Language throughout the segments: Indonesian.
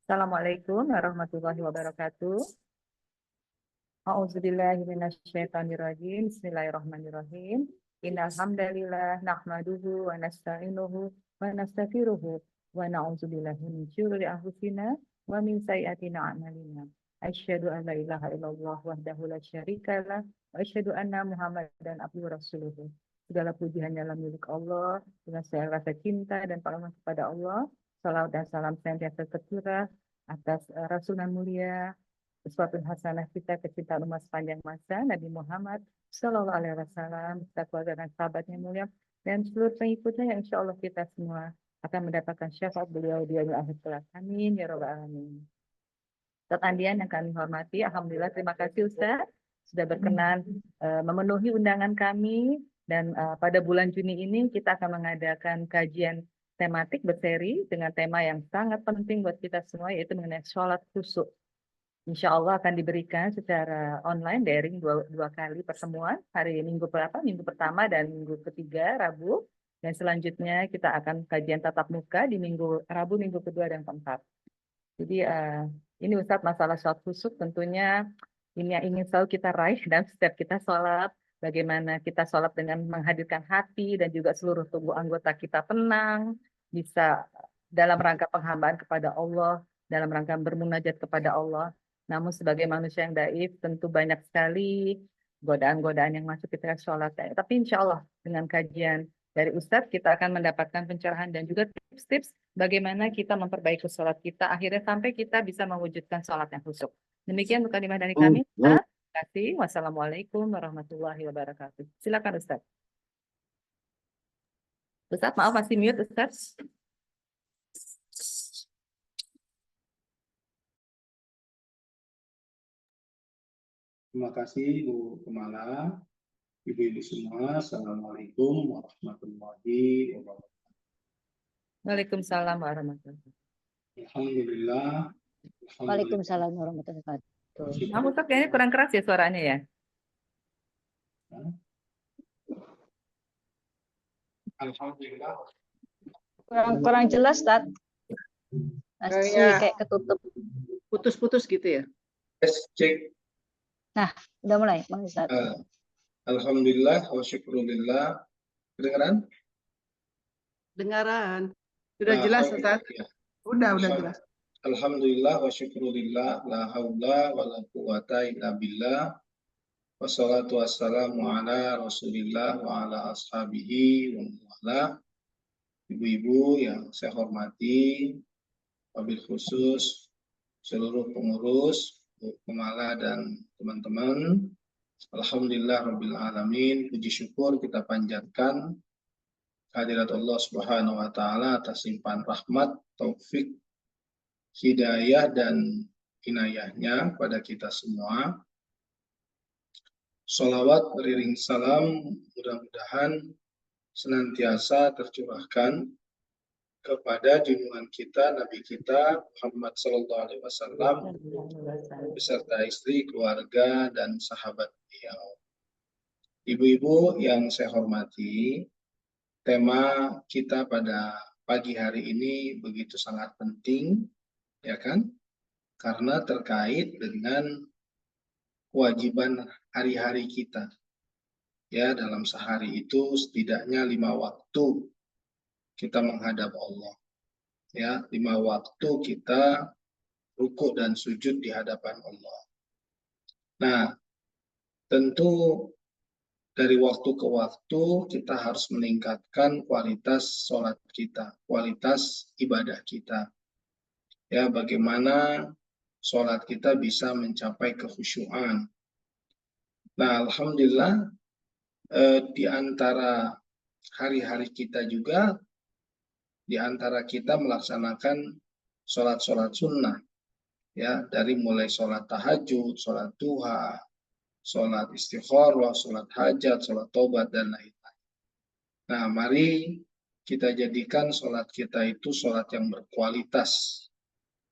Assalamualaikum warahmatullahi wabarakatuh. A'udzubillahiminasyaitonirrajim. Bismillahirrahmanirrahim. Innal hamdalillah nahmaduhu wa nasta'inuhu wa nastaghfiruhu wa na'udzubillahi min syururi anfusina wa min sayyiati a'malina. Asyhadu an la ilaha illallah wahdahu la syarikalah wa asyhadu anna Muhammadan abduhu rasuluhu. Segala puji hanyalah milik Allah, dengan segala rasa cinta dan pengagungan kepada Allah. Salawat dan salam senantiasa tercurah atas Rasul yang mulia, uswatun hasanah kita, kecintaan umat sepanjang masa, Nabi Muhammad Shallallahu Alaihi Wasallam, beserta keluarga dan sahabatnya mulia, dan seluruh pengikutnya yang insya Allah kita semua akan mendapatkan syafaat beliau di akhir kelak. Amin ya robbal alamin. Ustaz Andian yang kami hormati, alhamdulillah terima kasih Ustaz sudah berkenan memenuhi undangan kami, dan pada bulan Juni ini kita akan mengadakan kajian tematik berseri dengan tema yang sangat penting buat kita semua, yaitu mengenai sholat khusyuk. Insya Allah akan diberikan secara online daring dua kali pertemuan, hari Minggu Minggu pertama dan Minggu ketiga, Rabu. Dan selanjutnya kita akan kajian tatap muka di Minggu Rabu, Minggu kedua dan keempat. Jadi ini Ustadz, masalah sholat khusyuk tentunya ini yang ingin selalu kita raih dan setiap kita sholat. Bagaimana kita sholat dengan menghadirkan hati dan juga seluruh tubuh anggota kita tenang, bisa dalam rangka penghambaan kepada Allah, dalam rangka bermunajat kepada Allah. Namun sebagai manusia yang daif tentu banyak sekali godaan-godaan yang masuk ketika sholat. Tapi insya Allah dengan kajian dari Ustadz kita akan mendapatkan pencerahan dan juga tips-tips bagaimana kita memperbaiki sholat kita akhirnya sampai kita bisa mewujudkan sholat yang khusyuk. Demikian mukadimah dari kami. Ustadz. Terima kasih. Wassalamualaikum warahmatullahi wabarakatuh. Silakan Ustadz. Ustadz, maaf masih mute Ustadz. Terima kasih Bu Kemala, Ibu-ibu semua. Assalamualaikum warahmatullahi wabarakatuh. Waalaikumsalam warahmatullahi wabarakatuh. Alhamdulillah. Waalaikumsalam warahmatullahi wabarakatuh. Kamu Ustadz kayaknya kurang keras ya suaranya ya? Alhamdulillah. Kurang jelas, Tat. Masih kayak ketutup. Putus-putus gitu ya? Cek. Nah, udah mulai, Bang Ustaz. Alhamdulillah wa syukurillah. Kedengaran? Dengaran. Sudah jelas, Ustaz? Ya. Udah jelas. Alhamdulillah wa syukurillah. La haula wa la quwata illa billah. Wassalatu wassalamu ala rasulillah wa ala ashabihi wa ala. Ibu-ibu yang saya hormati, wabil khusus seluruh pengurus, Bu Kemala dan teman-teman. Alhamdulillah Rabbil Alamin. Puji syukur kita panjatkan kehadirat Allah Subhanahu wa Ta'ala atas limpahan rahmat, taufik, hidayah, dan inayahnya pada kita semua. Sholawat beriring salam mudah-mudahan senantiasa tercurahkan kepada junjungan kita, Nabi kita Muhammad Sallallahu Alaihi Wasallam beserta istri, keluarga, dan sahabat beliau. Ibu-ibu yang saya hormati, tema kita pada pagi hari ini begitu sangat penting, ya kan? Karena terkait dengan kewajiban hari-hari kita. Ya, dalam sehari itu setidaknya 5 waktu kita menghadap Allah. Ya, 5 waktu kita rukuk dan sujud di hadapan Allah. Nah, tentu dari waktu ke waktu kita harus meningkatkan kualitas sholat kita, kualitas ibadah kita. Ya, bagaimana sholat kita bisa mencapai kekhusyuan. Nah, alhamdulillah di antara hari-hari kita juga, di antara kita melaksanakan sholat-sholat sunnah. Ya, dari mulai sholat tahajud, sholat duha, sholat istikharah, sholat hajat, sholat taubat, dan lain-lain. Nah, mari kita jadikan sholat kita itu sholat yang berkualitas.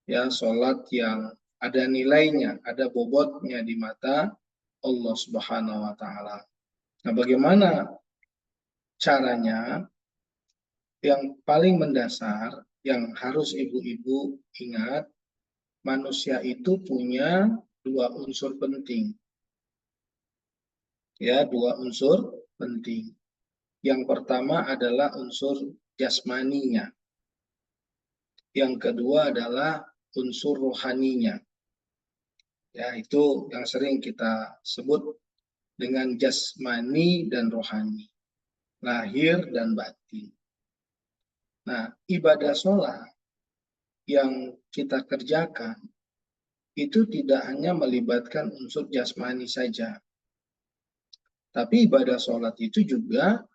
Ya, sholat yang ada nilainya, ada bobotnya di mata Allah Subhanahu wa Ta'ala. Nah, bagaimana caranya? Yang paling mendasar yang harus ibu-ibu ingat, manusia itu punya dua unsur penting. Ya, dua unsur penting. Yang pertama adalah unsur jasmaninya. Yang kedua adalah unsur rohaninya. Ya, itu yang sering kita sebut dengan jasmani dan rohani. Lahir dan batin. Nah, ibadah sholat yang kita kerjakan itu tidak hanya melibatkan unsur jasmani saja. Tapi ibadah sholat itu juga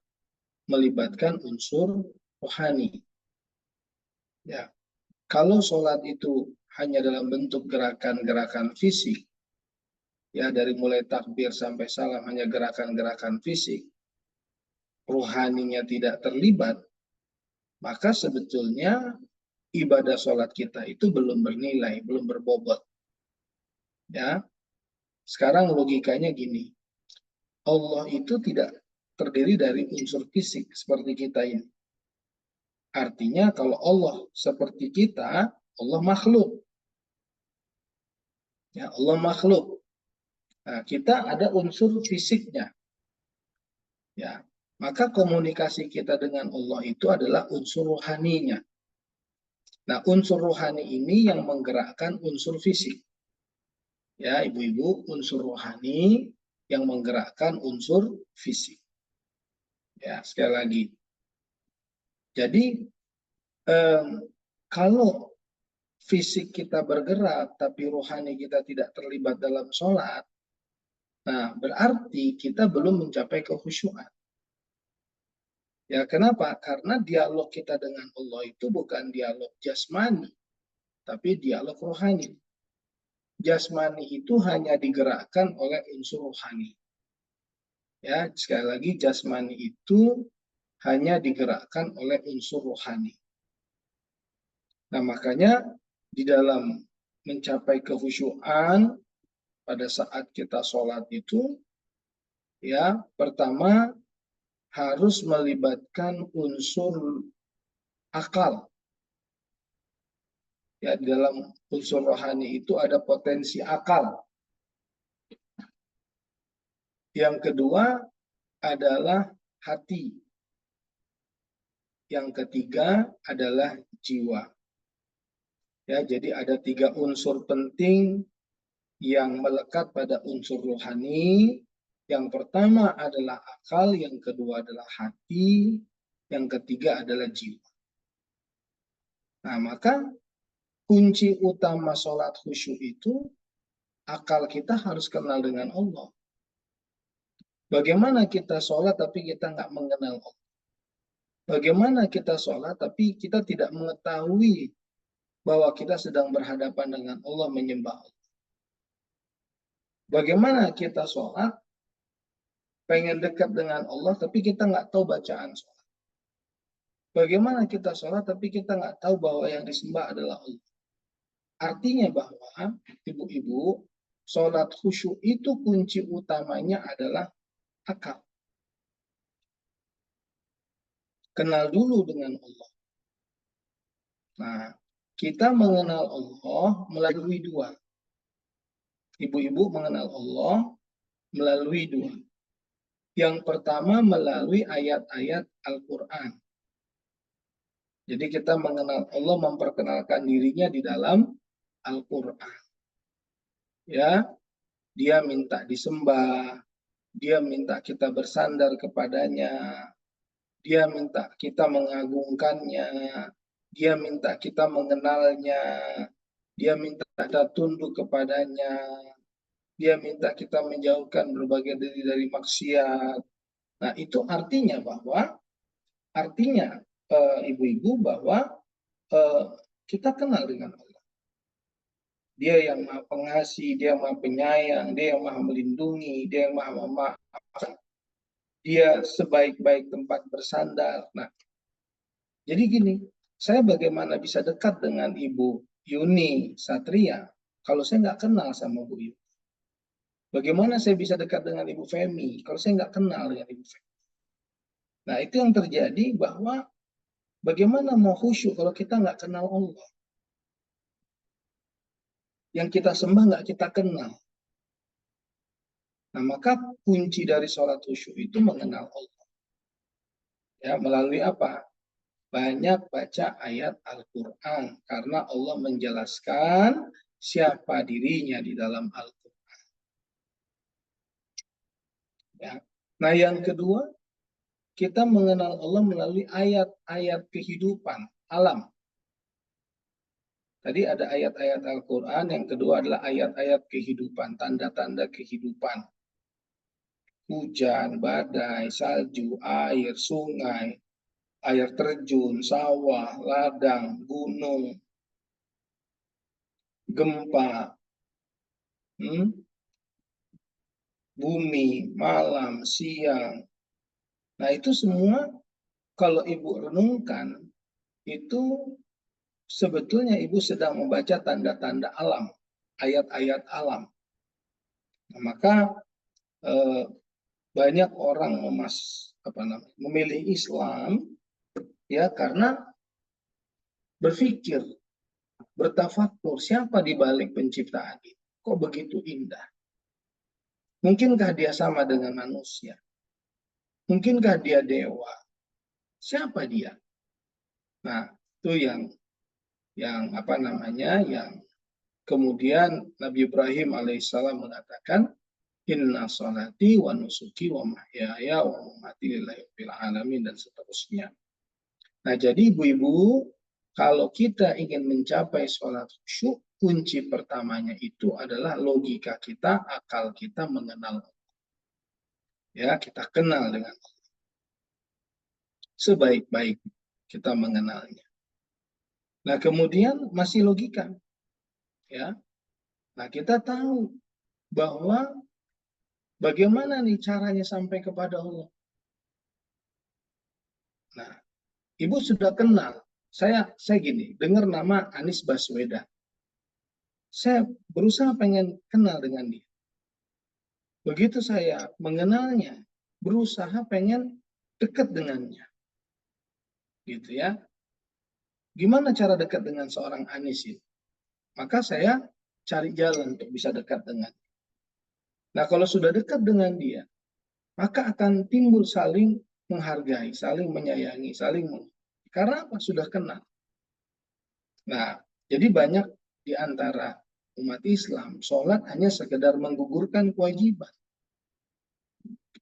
melibatkan unsur rohani. Ya, kalau sholat itu hanya dalam bentuk gerakan-gerakan fisik, ya dari mulai takbir sampai salam hanya gerakan-gerakan fisik, rohaninya tidak terlibat, maka sebetulnya ibadah sholat kita itu belum bernilai, belum berbobot. Ya, sekarang logikanya gini, Allah itu tidak terdiri dari unsur fisik seperti kita ini. Artinya kalau Allah seperti kita, Allah makhluk. Ya, Allah makhluk. Nah, kita ada unsur fisiknya. Ya, maka komunikasi kita dengan Allah itu adalah unsur rohaninya. Nah, unsur rohani ini yang menggerakkan unsur fisik. Ya, ibu-ibu, unsur rohani yang menggerakkan unsur fisik. Ya, sekali lagi. Jadi, kalau fisik kita bergerak, tapi rohani kita tidak terlibat dalam sholat, nah berarti kita belum mencapai kekhusyuan. Ya, kenapa? Karena dialog kita dengan Allah itu bukan dialog jasmani, tapi dialog rohani. Jasmani itu hanya digerakkan oleh unsur rohani. Ya, sekali lagi jasmani itu hanya digerakkan oleh unsur rohani. Nah, makanya di dalam mencapai kekhusyuan pada saat kita sholat itu, ya pertama harus melibatkan unsur akal. Ya, di dalam unsur rohani itu ada potensi akal. Yang kedua adalah hati. Yang ketiga adalah jiwa. Ya, jadi ada 3 unsur penting yang melekat pada unsur rohani. Yang pertama adalah akal, yang kedua adalah hati, yang ketiga adalah jiwa. Nah, maka kunci utama sholat khusyuk itu, akal kita harus kenal dengan Allah. Bagaimana kita sholat tapi kita nggak mengenal Allah? Bagaimana kita sholat tapi kita tidak mengetahui bahwa kita sedang berhadapan dengan Allah, menyembah Allah? Bagaimana kita sholat, pengen dekat dengan Allah tapi kita nggak tahu bacaan sholat? Bagaimana kita sholat tapi kita nggak tahu bahwa yang disembah adalah Allah? Artinya bahwa ibu-ibu, sholat khusyuk itu kunci utamanya adalah akal. Kenal dulu dengan Allah. Nah, kita mengenal Allah melalui 2. Ibu-ibu mengenal Allah melalui 2. Yang pertama melalui ayat-ayat Al-Quran. Jadi kita mengenal Allah, memperkenalkan dirinya di dalam Al-Quran. Ya, dia minta disembah, dia minta kita bersandar kepadanya, dia minta kita mengagungkannya, dia minta kita mengenalnya, dia minta kita tunduk kepadanya, dia minta kita menjauhkan berbagai diri dari maksiat. Nah, itu artinya bahwa, ibu-ibu bahwa kita kenal dengan Allah. Dia yang maha pengasih, dia yang maha penyayang, dia yang maha melindungi, dia yang maha memaafkan. Dia sebaik-baik tempat bersandar. Nah, jadi gini, saya bagaimana bisa dekat dengan Ibu Yuni Satria kalau saya nggak kenal sama Bu Yuni? Bagaimana saya bisa dekat dengan Ibu Femi kalau saya nggak kenal dengan Ibu Femi? Nah, itu yang terjadi, bahwa bagaimana mau khusyuk kalau kita nggak kenal Allah? yang kita sembah nggak kita kenal. Nah, maka kunci dari sholat khusyuk itu mengenal Allah. Ya, melalui apa? Banyak baca ayat Al-Quran. Karena Allah menjelaskan siapa dirinya di dalam Al-Quran. Ya. Nah, yang kedua, kita mengenal Allah melalui ayat-ayat kehidupan, alam. Tadi ada ayat-ayat Al-Quran, yang kedua adalah ayat-ayat kehidupan, tanda-tanda kehidupan. Hujan, badai, salju, air, sungai, air terjun, sawah, ladang, gunung, gempa, bumi, malam, siang. Nah, itu semua kalau Ibu renungkan, itu sebetulnya Ibu sedang membaca tanda-tanda alam, ayat-ayat alam. Nah, maka banyak orang memilih Islam ya karena berpikir, bertafakur siapa di balik penciptaan ini. Kok begitu indah? Mungkinkah dia sama dengan manusia? Mungkinkah dia dewa? Siapa dia? Nah, itu yang kemudian Nabi Ibrahim alaihissalam mengatakan, inna salati wa nusuki wa mahyaya wa mamati lillahi rabbil alamin, dan seterusnya. Nah, jadi ibu-ibu, kalau kita ingin mencapai sholat khusyuk, kunci pertamanya itu adalah logika kita, akal kita mengenal Allah. Ya, kita kenal dengan Allah. Sebaik-baik kita mengenalnya. Nah, kemudian masih logika. Ya. Nah, kita tahu bahwa bagaimana nih caranya sampai kepada Allah. Nah, Ibu sudah kenal. Saya gini, dengar nama Anies Baswedan. Saya berusaha pengen kenal dengan dia. Begitu saya mengenalnya, berusaha pengen dekat dengannya. Gitu ya. Gimana cara dekat dengan seorang Anies ini? Maka saya cari jalan untuk bisa dekat dengan dia. Nah, kalau sudah dekat dengan dia, maka akan timbul saling menghargai, saling menyayangi, karena apa? Sudah kenal. Nah, jadi banyak di antara umat Islam, sholat hanya sekedar menggugurkan kewajiban.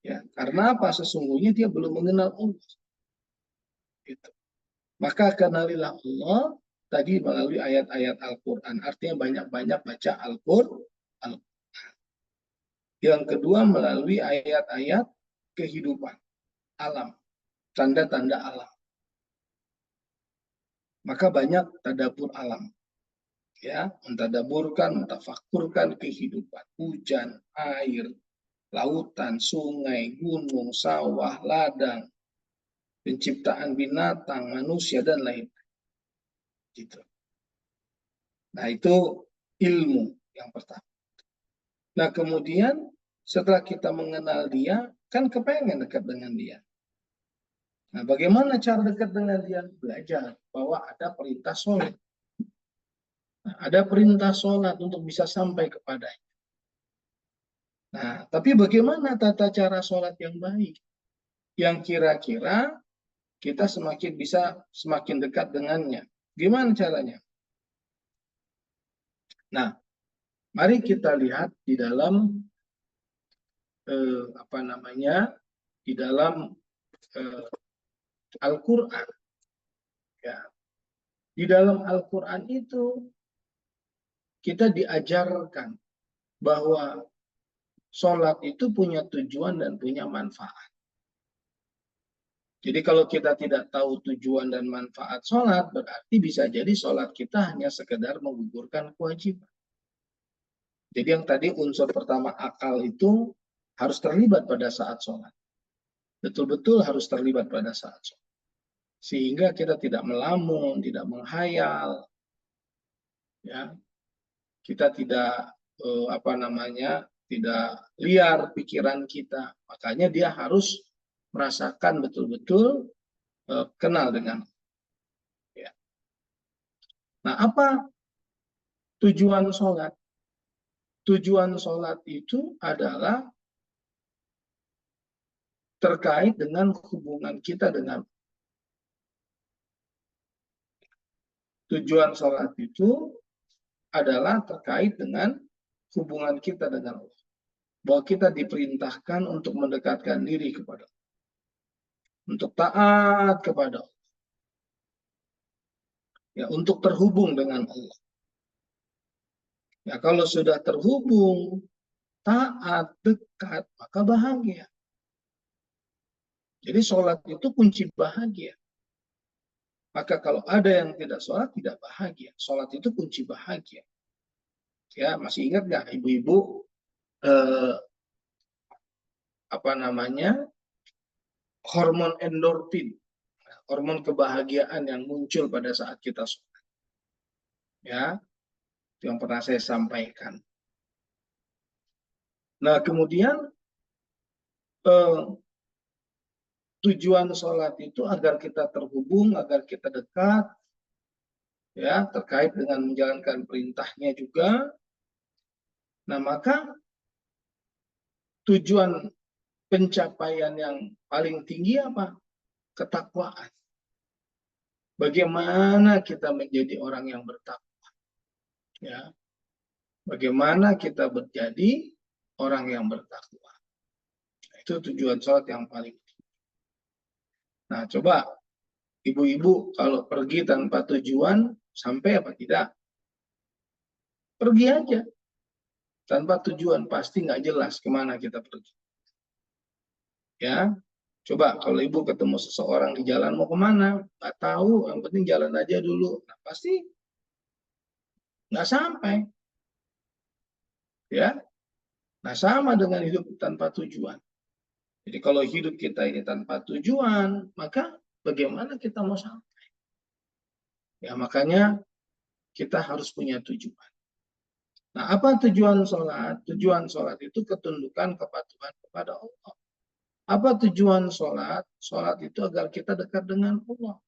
Ya, karena apa? Sesungguhnya dia belum mengenal Allah. Gitu. Maka kenalilah Allah tadi melalui ayat-ayat Al-Quran. Artinya banyak-banyak baca Al-Quran. Yang kedua melalui ayat-ayat kehidupan, alam, tanda-tanda alam. Maka banyak tadabbur alam. Ya, mentadaburkan, mentafakurkan kehidupan, hujan, air, lautan, sungai, gunung, sawah, ladang, penciptaan binatang, manusia, dan lain-lain. Gitu. Nah, itu ilmu yang pertama. Nah, kemudian setelah kita mengenal dia, kan kepengen dekat dengan dia. Nah, bagaimana cara dekat dengan dia? Belajar bahwa ada perintah sholat. Nah, ada perintah sholat untuk bisa sampai kepadanya. Nah, tapi bagaimana tata cara sholat yang baik? Yang kira-kira kita semakin dekat dengannya. Gimana caranya? Nah, mari kita lihat di dalam di dalam Al-Quran. Ya. Di dalam Al-Quran itu kita diajarkan bahwa sholat itu punya tujuan dan punya manfaat. Jadi kalau kita tidak tahu tujuan dan manfaat sholat, berarti bisa jadi sholat kita hanya sekedar menggugurkan kewajiban. Jadi yang tadi unsur pertama akal itu harus terlibat pada saat sholat. Betul-betul harus terlibat pada saat sholat. Sehingga kita tidak melamun, tidak menghayal, ya, kita tidak tidak liar pikiran kita. Makanya dia harus merasakan betul-betul kenal dengan. Ya. Nah, apa tujuan sholat. Tujuan sholat itu adalah terkait dengan hubungan kita dengan tujuan sholat itu adalah terkait dengan hubungan kita dengan Allah. Bahwa kita diperintahkan untuk mendekatkan diri kepada Allah. Untuk taat kepada Allah. Ya, untuk terhubung dengan Allah. Ya, kalau sudah terhubung, taat, dekat, maka bahagia. Jadi sholat itu kunci bahagia. Maka kalau ada yang tidak sholat, tidak bahagia. Sholat itu kunci bahagia. Ya, masih ingat nggak ibu-ibu hormon endorfin, hormon kebahagiaan yang muncul pada saat kita sholat. Ya, itu yang pernah saya sampaikan. Nah, kemudian tujuan sholat itu agar kita terhubung, agar kita dekat, ya, terkait dengan menjalankan perintahnya juga. Nah, maka tujuan pencapaian yang paling tinggi apa? Ketakwaan. Bagaimana kita menjadi orang yang bertakwa? Ya, bagaimana kita menjadi orang yang bertakwa? Itu tujuan sholat yang paling tinggi. Nah, coba ibu-ibu kalau pergi tanpa tujuan, sampai apa tidak? Pergi aja. Tanpa tujuan pasti nggak jelas kemana kita pergi. Ya, coba kalau ibu ketemu seseorang di jalan mau kemana, nggak tahu, yang penting jalan aja dulu. Nah, pasti nggak sampai. Ya, nah sama dengan hidup tanpa tujuan. Jadi kalau hidup kita ini tanpa tujuan, maka bagaimana kita mau sampai? Ya, makanya kita harus punya tujuan. Nah, apa tujuan sholat? Tujuan sholat itu ketundukan kepatuhan kepada Allah. Apa tujuan sholat? Sholat itu agar kita dekat dengan Allah.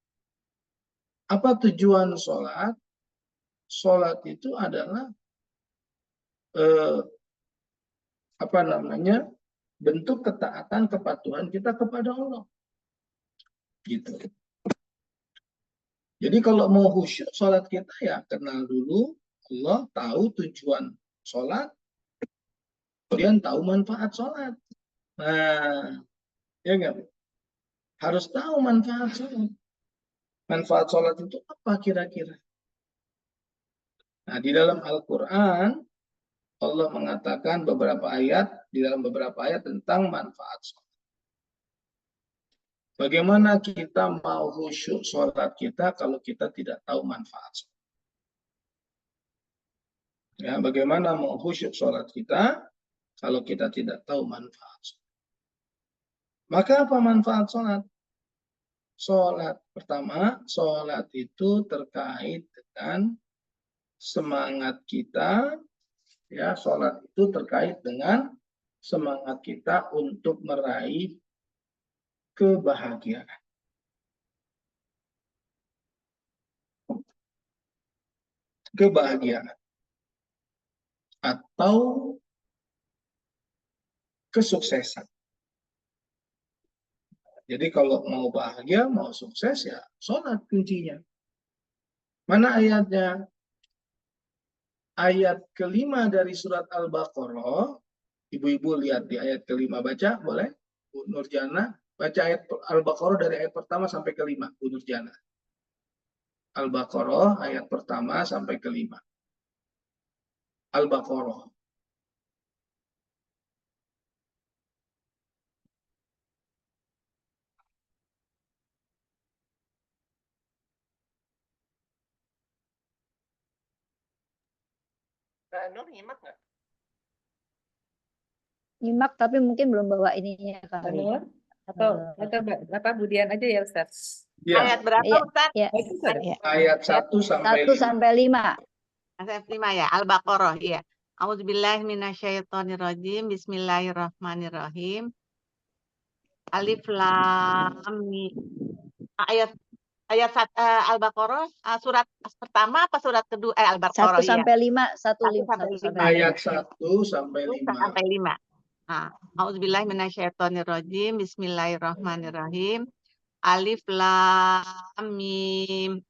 Apa tujuan sholat? Sholat itu adalah bentuk ketaatan kepatuhan kita kepada Allah. Gitu. Jadi kalau mau khusyuk sholat kita ya kenal dulu Allah, tahu tujuan sholat, kemudian tahu manfaat sholat. Nah, ya enggak? Harus tahu manfaat sholat. Manfaat sholat itu apa kira-kira? Nah, di dalam Al-Quran, Allah mengatakan di dalam beberapa ayat tentang manfaat sholat. Bagaimana kita mau khusyuk sholat kita kalau kita tidak tahu manfaat sholat? Ya, bagaimana mau khusyuk sholat kita kalau kita tidak tahu manfaat sholat? Maka apa manfaat sholat? Sholat pertama, sholat itu terkait dengan semangat kita. Ya, sholat itu terkait dengan semangat kita untuk meraih kebahagiaan. Kebahagiaan atau kesuksesan. Jadi kalau mau bahagia, mau sukses ya sholat kuncinya. Mana ayatnya? Ayat kelima dari surat Al-Baqarah. Ibu-ibu lihat di ayat kelima, baca boleh? Bu Nurjana, baca ayat Al-Baqarah dari ayat pertama sampai kelima, Bu Nurjana. Al-Baqarah ayat pertama sampai kelima. Al-Baqarah. Nur nyimak nggak? Nyimak tapi mungkin belum bawa ininya kali. Nur? Atau Bapak Budian aja ya Ustaz? Ya. Ayat berapa Iya, Ustaz? iya. Oh, itu ada. Iya. Ayat 1 sampai 1 5. sampai 5. Ayat 5 ya, Al-Baqarah ya. A'udzubillahi minasyaitonirrajim. Bismillahirrahmanirrahim. Alif lam mim. Ayat ayat Al-Baqarah surat pertama apa surat kedua? Al-Baqarah 1 ya. sampai 5, 1 1 sampai 5. Ayat 1 sampai 1 5. sampai 5. Nah, auzubillahi minasyaitonirrajim. Bismillahirrahmanirrahim. Alif Lam Mim.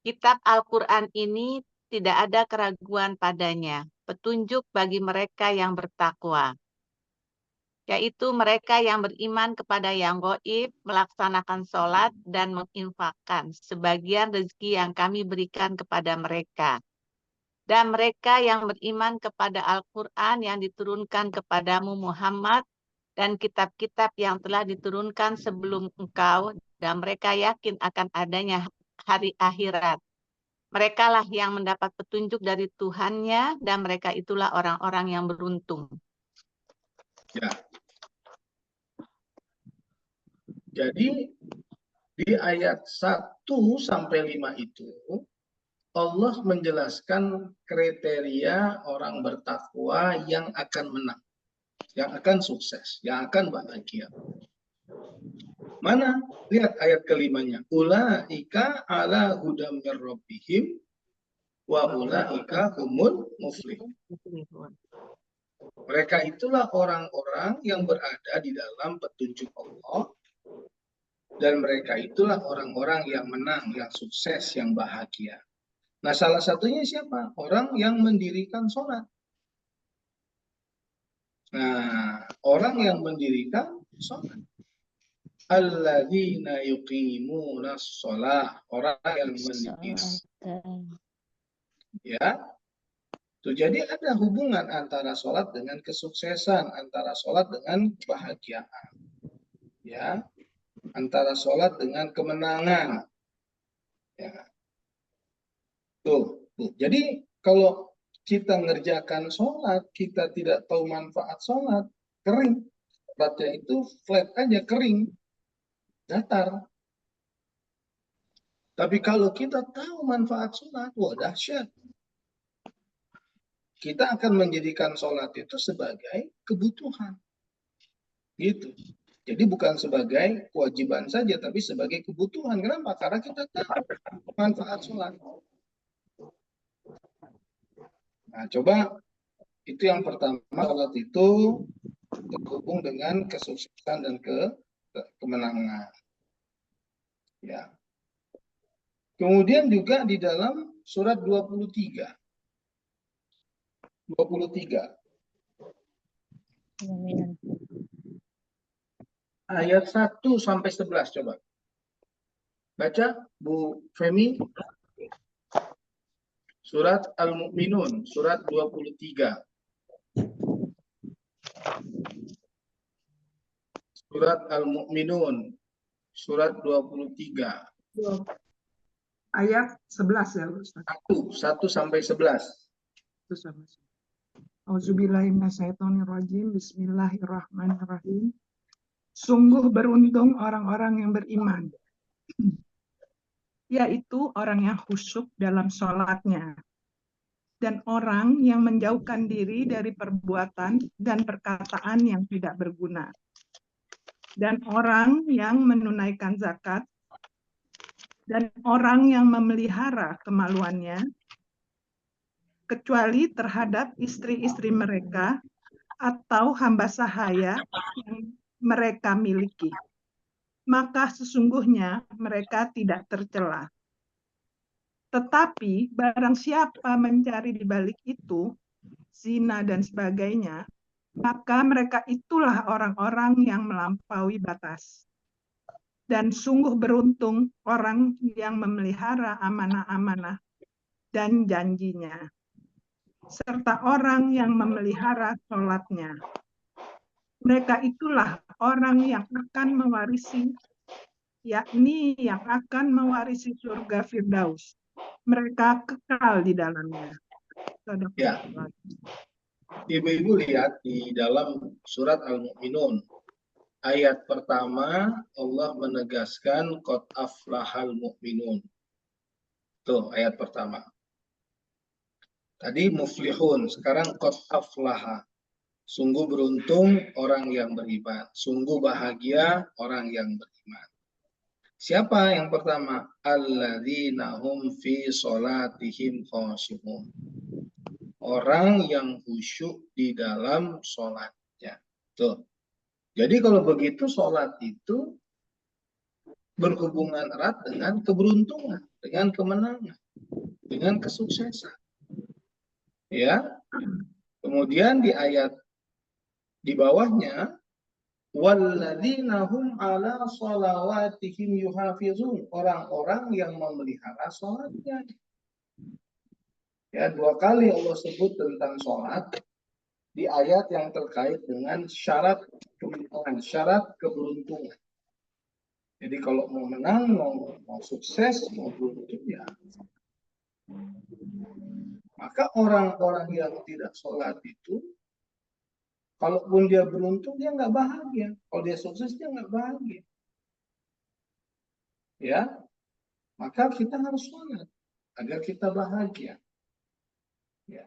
Kitab Al-Qur'an ini tidak ada keraguan padanya, petunjuk bagi mereka yang bertakwa, yaitu mereka yang beriman kepada yang gaib, melaksanakan sholat, dan menginfakkan sebagian rezeki yang kami berikan kepada mereka. Dan mereka yang beriman kepada Al-Quran yang diturunkan kepadamu Muhammad, dan kitab-kitab yang telah diturunkan sebelum engkau, dan mereka yakin akan adanya hari akhirat. Mereka lah yang mendapat petunjuk dari Tuhannya, dan mereka itulah orang-orang yang beruntung. Ya. Jadi di ayat 1 sampai 5 itu Allah menjelaskan kriteria orang bertakwa yang akan menang, yang akan sukses, yang akan bahagia. Mana? Lihat ayat kelimanya. Ulaika ala hudam mir rabbihim wa ulaika humul muflihun. Mereka itulah orang-orang yang berada di dalam petunjuk Allah, dan mereka itulah orang-orang yang menang, yang sukses, yang bahagia. Nah, salah satunya siapa? Orang yang mendirikan sholat. Nah, orang yang mendirikan sholat. Alladzina yuqimuna sholat. Orang yang mendirikan. Ya. Tuh, jadi ada hubungan antara sholat dengan kesuksesan, antara sholat dengan kebahagiaan. Ya. Antara sholat dengan kemenangan. Ya. Tuh. Jadi kalau kita ngerjakan sholat, kita tidak tahu manfaat sholat, kering. Sholatnya itu flat aja, kering, datar. Tapi kalau kita tahu manfaat sholat, wah dahsyat. Kita akan menjadikan sholat itu sebagai kebutuhan. Gitu. Jadi bukan sebagai kewajiban saja, tapi sebagai kebutuhan. Kenapa? Karena kita tahu manfaat sholat. Nah, coba itu yang pertama, sholat itu terhubung dengan kesuksesan dan kemenangan. Ya. Kemudian juga di dalam surat 23. 23. Ayat 1 sampai 11 coba. Baca Bu Femi. Surat Al-Mu'minun, surat 23. Surat Al-Mu'minun, surat 23. Ayat 11 ya Ustaz. 1 sampai 11. Auzubillahiminasyaitonirrajim. Bismillahirrahmanirrahim. Sungguh beruntung orang-orang yang beriman, yaitu orang yang khusyuk dalam sholatnya, dan orang yang menjauhkan diri dari perbuatan dan perkataan yang tidak berguna, dan orang yang menunaikan zakat, dan orang yang memelihara kemaluannya, kecuali terhadap istri-istri mereka atau hamba sahaya yang mereka miliki. Maka sesungguhnya mereka tidak tercela. Tetapi barang siapa mencari di balik itu, zina dan sebagainya, maka mereka itulah orang-orang yang melampaui batas. Dan sungguh beruntung orang yang memelihara amanah-amanah dan janjinya, serta orang yang memelihara sholatnya. Mereka itulah orang yang akan mewarisi, yakni yang akan mewarisi surga Firdaus. Mereka kekal di dalamnya. Ya. Ibu-ibu lihat di dalam surat Al-Mu'minun. Ayat pertama Allah menegaskan qad aflahal mu'minun. Tuh ayat pertama. Tadi muflihun, sekarang qad aflaha. Sungguh beruntung orang yang beriman. Sungguh bahagia orang yang beriman. Siapa yang pertama? Alladzina hum fi sholatihim khashi'un. Orang yang khusyuk di dalam sholatnya. Tuh. Jadi kalau begitu sholat itu berhubungan erat dengan keberuntungan, dengan kemenangan, dengan kesuksesan. Ya. Kemudian di ayat di bawahnya, walladzina hum ala sholawatihim yuhafizun. Orang-orang yang memelihara sholatnya. Ya, 2 kali Allah sebut tentang sholat di ayat yang terkait dengan syarat kemenangan, syarat keberuntungan. Jadi kalau mau menang, mau sukses, mau beruntung ya. Maka orang-orang yang tidak sholat itu, kalaupun dia beruntung, dia nggak bahagia. Kalau dia sukses, dia nggak bahagia. Ya, maka kita harus sholat agar kita bahagia. Ya.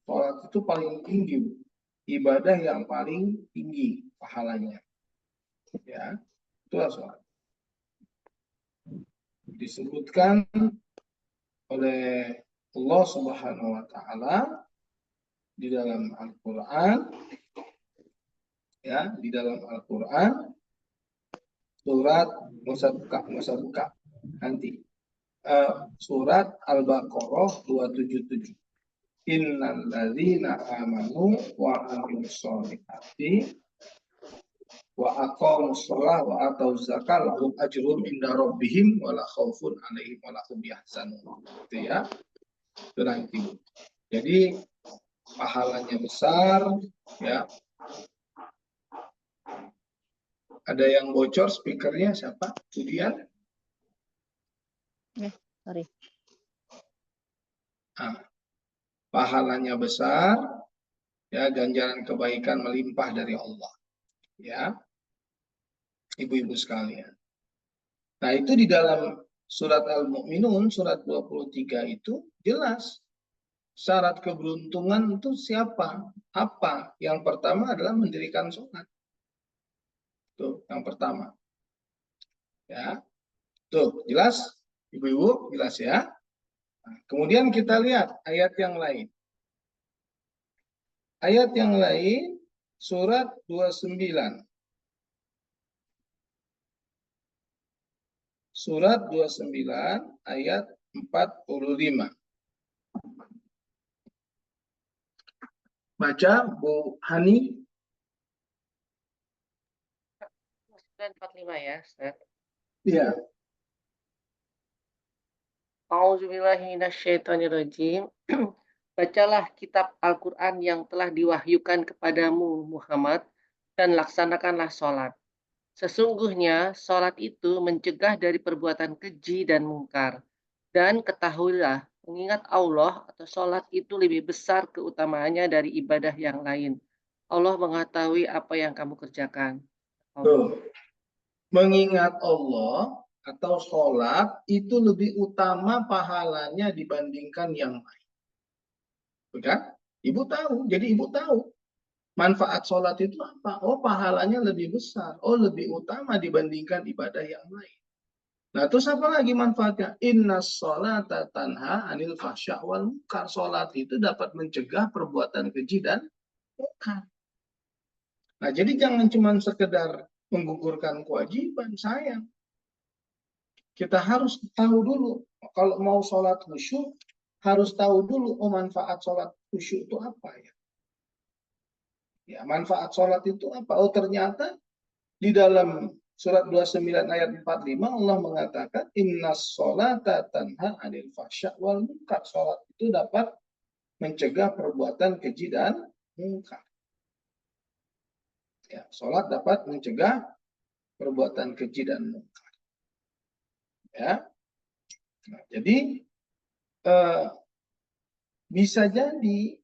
Sholat itu paling tinggi, ibadah yang paling tinggi pahalanya. Ya, itulah sholat. Disebutkan oleh Allah Subhanahu wa taala di dalam Al-Qur'an, ya, di dalam Al-Qur'an surat masa buka nanti surat Al-Baqarah 277. Innal ladzina amanu wa amilus sholihati wa aqamus shalah wa atauz zakah lahum ajrun inda rabbihim wala khaufun 'alaihim wala hum yahzanun. Itu ya. Itu nanti. Jadi pahalanya besar, ya. Ada yang bocor speakernya siapa? Kemudian Sorry. Pahalanya besar, ya, ganjaran kebaikan melimpah dari Allah, ya, ibu-ibu sekalian. Nah, itu di dalam surat Al-Mu'minun, surat 23 itu jelas syarat keberuntungan itu siapa? Apa? Yang pertama adalah mendirikan sholat. Tuh, yang pertama. Ya, tuh, jelas? Ibu-ibu, jelas ya? Nah, kemudian kita lihat ayat yang lain. Ayat yang lain, surat 29. Surat 29 ayat 45. Baca Bu Hani. 45 ya, Ustaz. Iya. A'udzubillahiminasyaitonirrajim. Bacalah kitab Al-Quran yang telah diwahyukan kepadamu, Muhammad, dan laksanakanlah sholat. Sesungguhnya sholat itu mencegah dari perbuatan keji dan mungkar. Dan ketahuilah, mengingat Allah atau sholat itu lebih besar keutamaannya dari ibadah yang lain. Allah mengetahui apa yang kamu kerjakan. Tuh. Mengingat Allah atau sholat itu lebih utama pahalanya dibandingkan yang lain. Bukan? Ibu tahu. Jadi ibu tahu manfaat sholat itu apa? Oh, pahalanya lebih besar. Oh, lebih utama dibandingkan ibadah yang lain. Nah, terus apa lagi manfaatnya? Inna sholata tanha anil fahsya wal munkar. Sholat itu dapat mencegah perbuatan keji dan munkar. Nah, jadi jangan cuma sekedar menggugurkan kewajiban, sayang. Kita harus tahu dulu, kalau mau sholat khusyuk, harus tahu dulu, oh, manfaat sholat khusyuk itu apa ya? Ya, manfaat sholat itu apa? Oh, ternyata di dalam surat 29 ayat 45 Allah mengatakan innas sholata tanha 'anil fahsya wal munkar. Sholat itu dapat mencegah perbuatan keji dan munkar. Ya, sholat dapat mencegah perbuatan keji dan munkar. Ya. Nah, jadi bisa jadi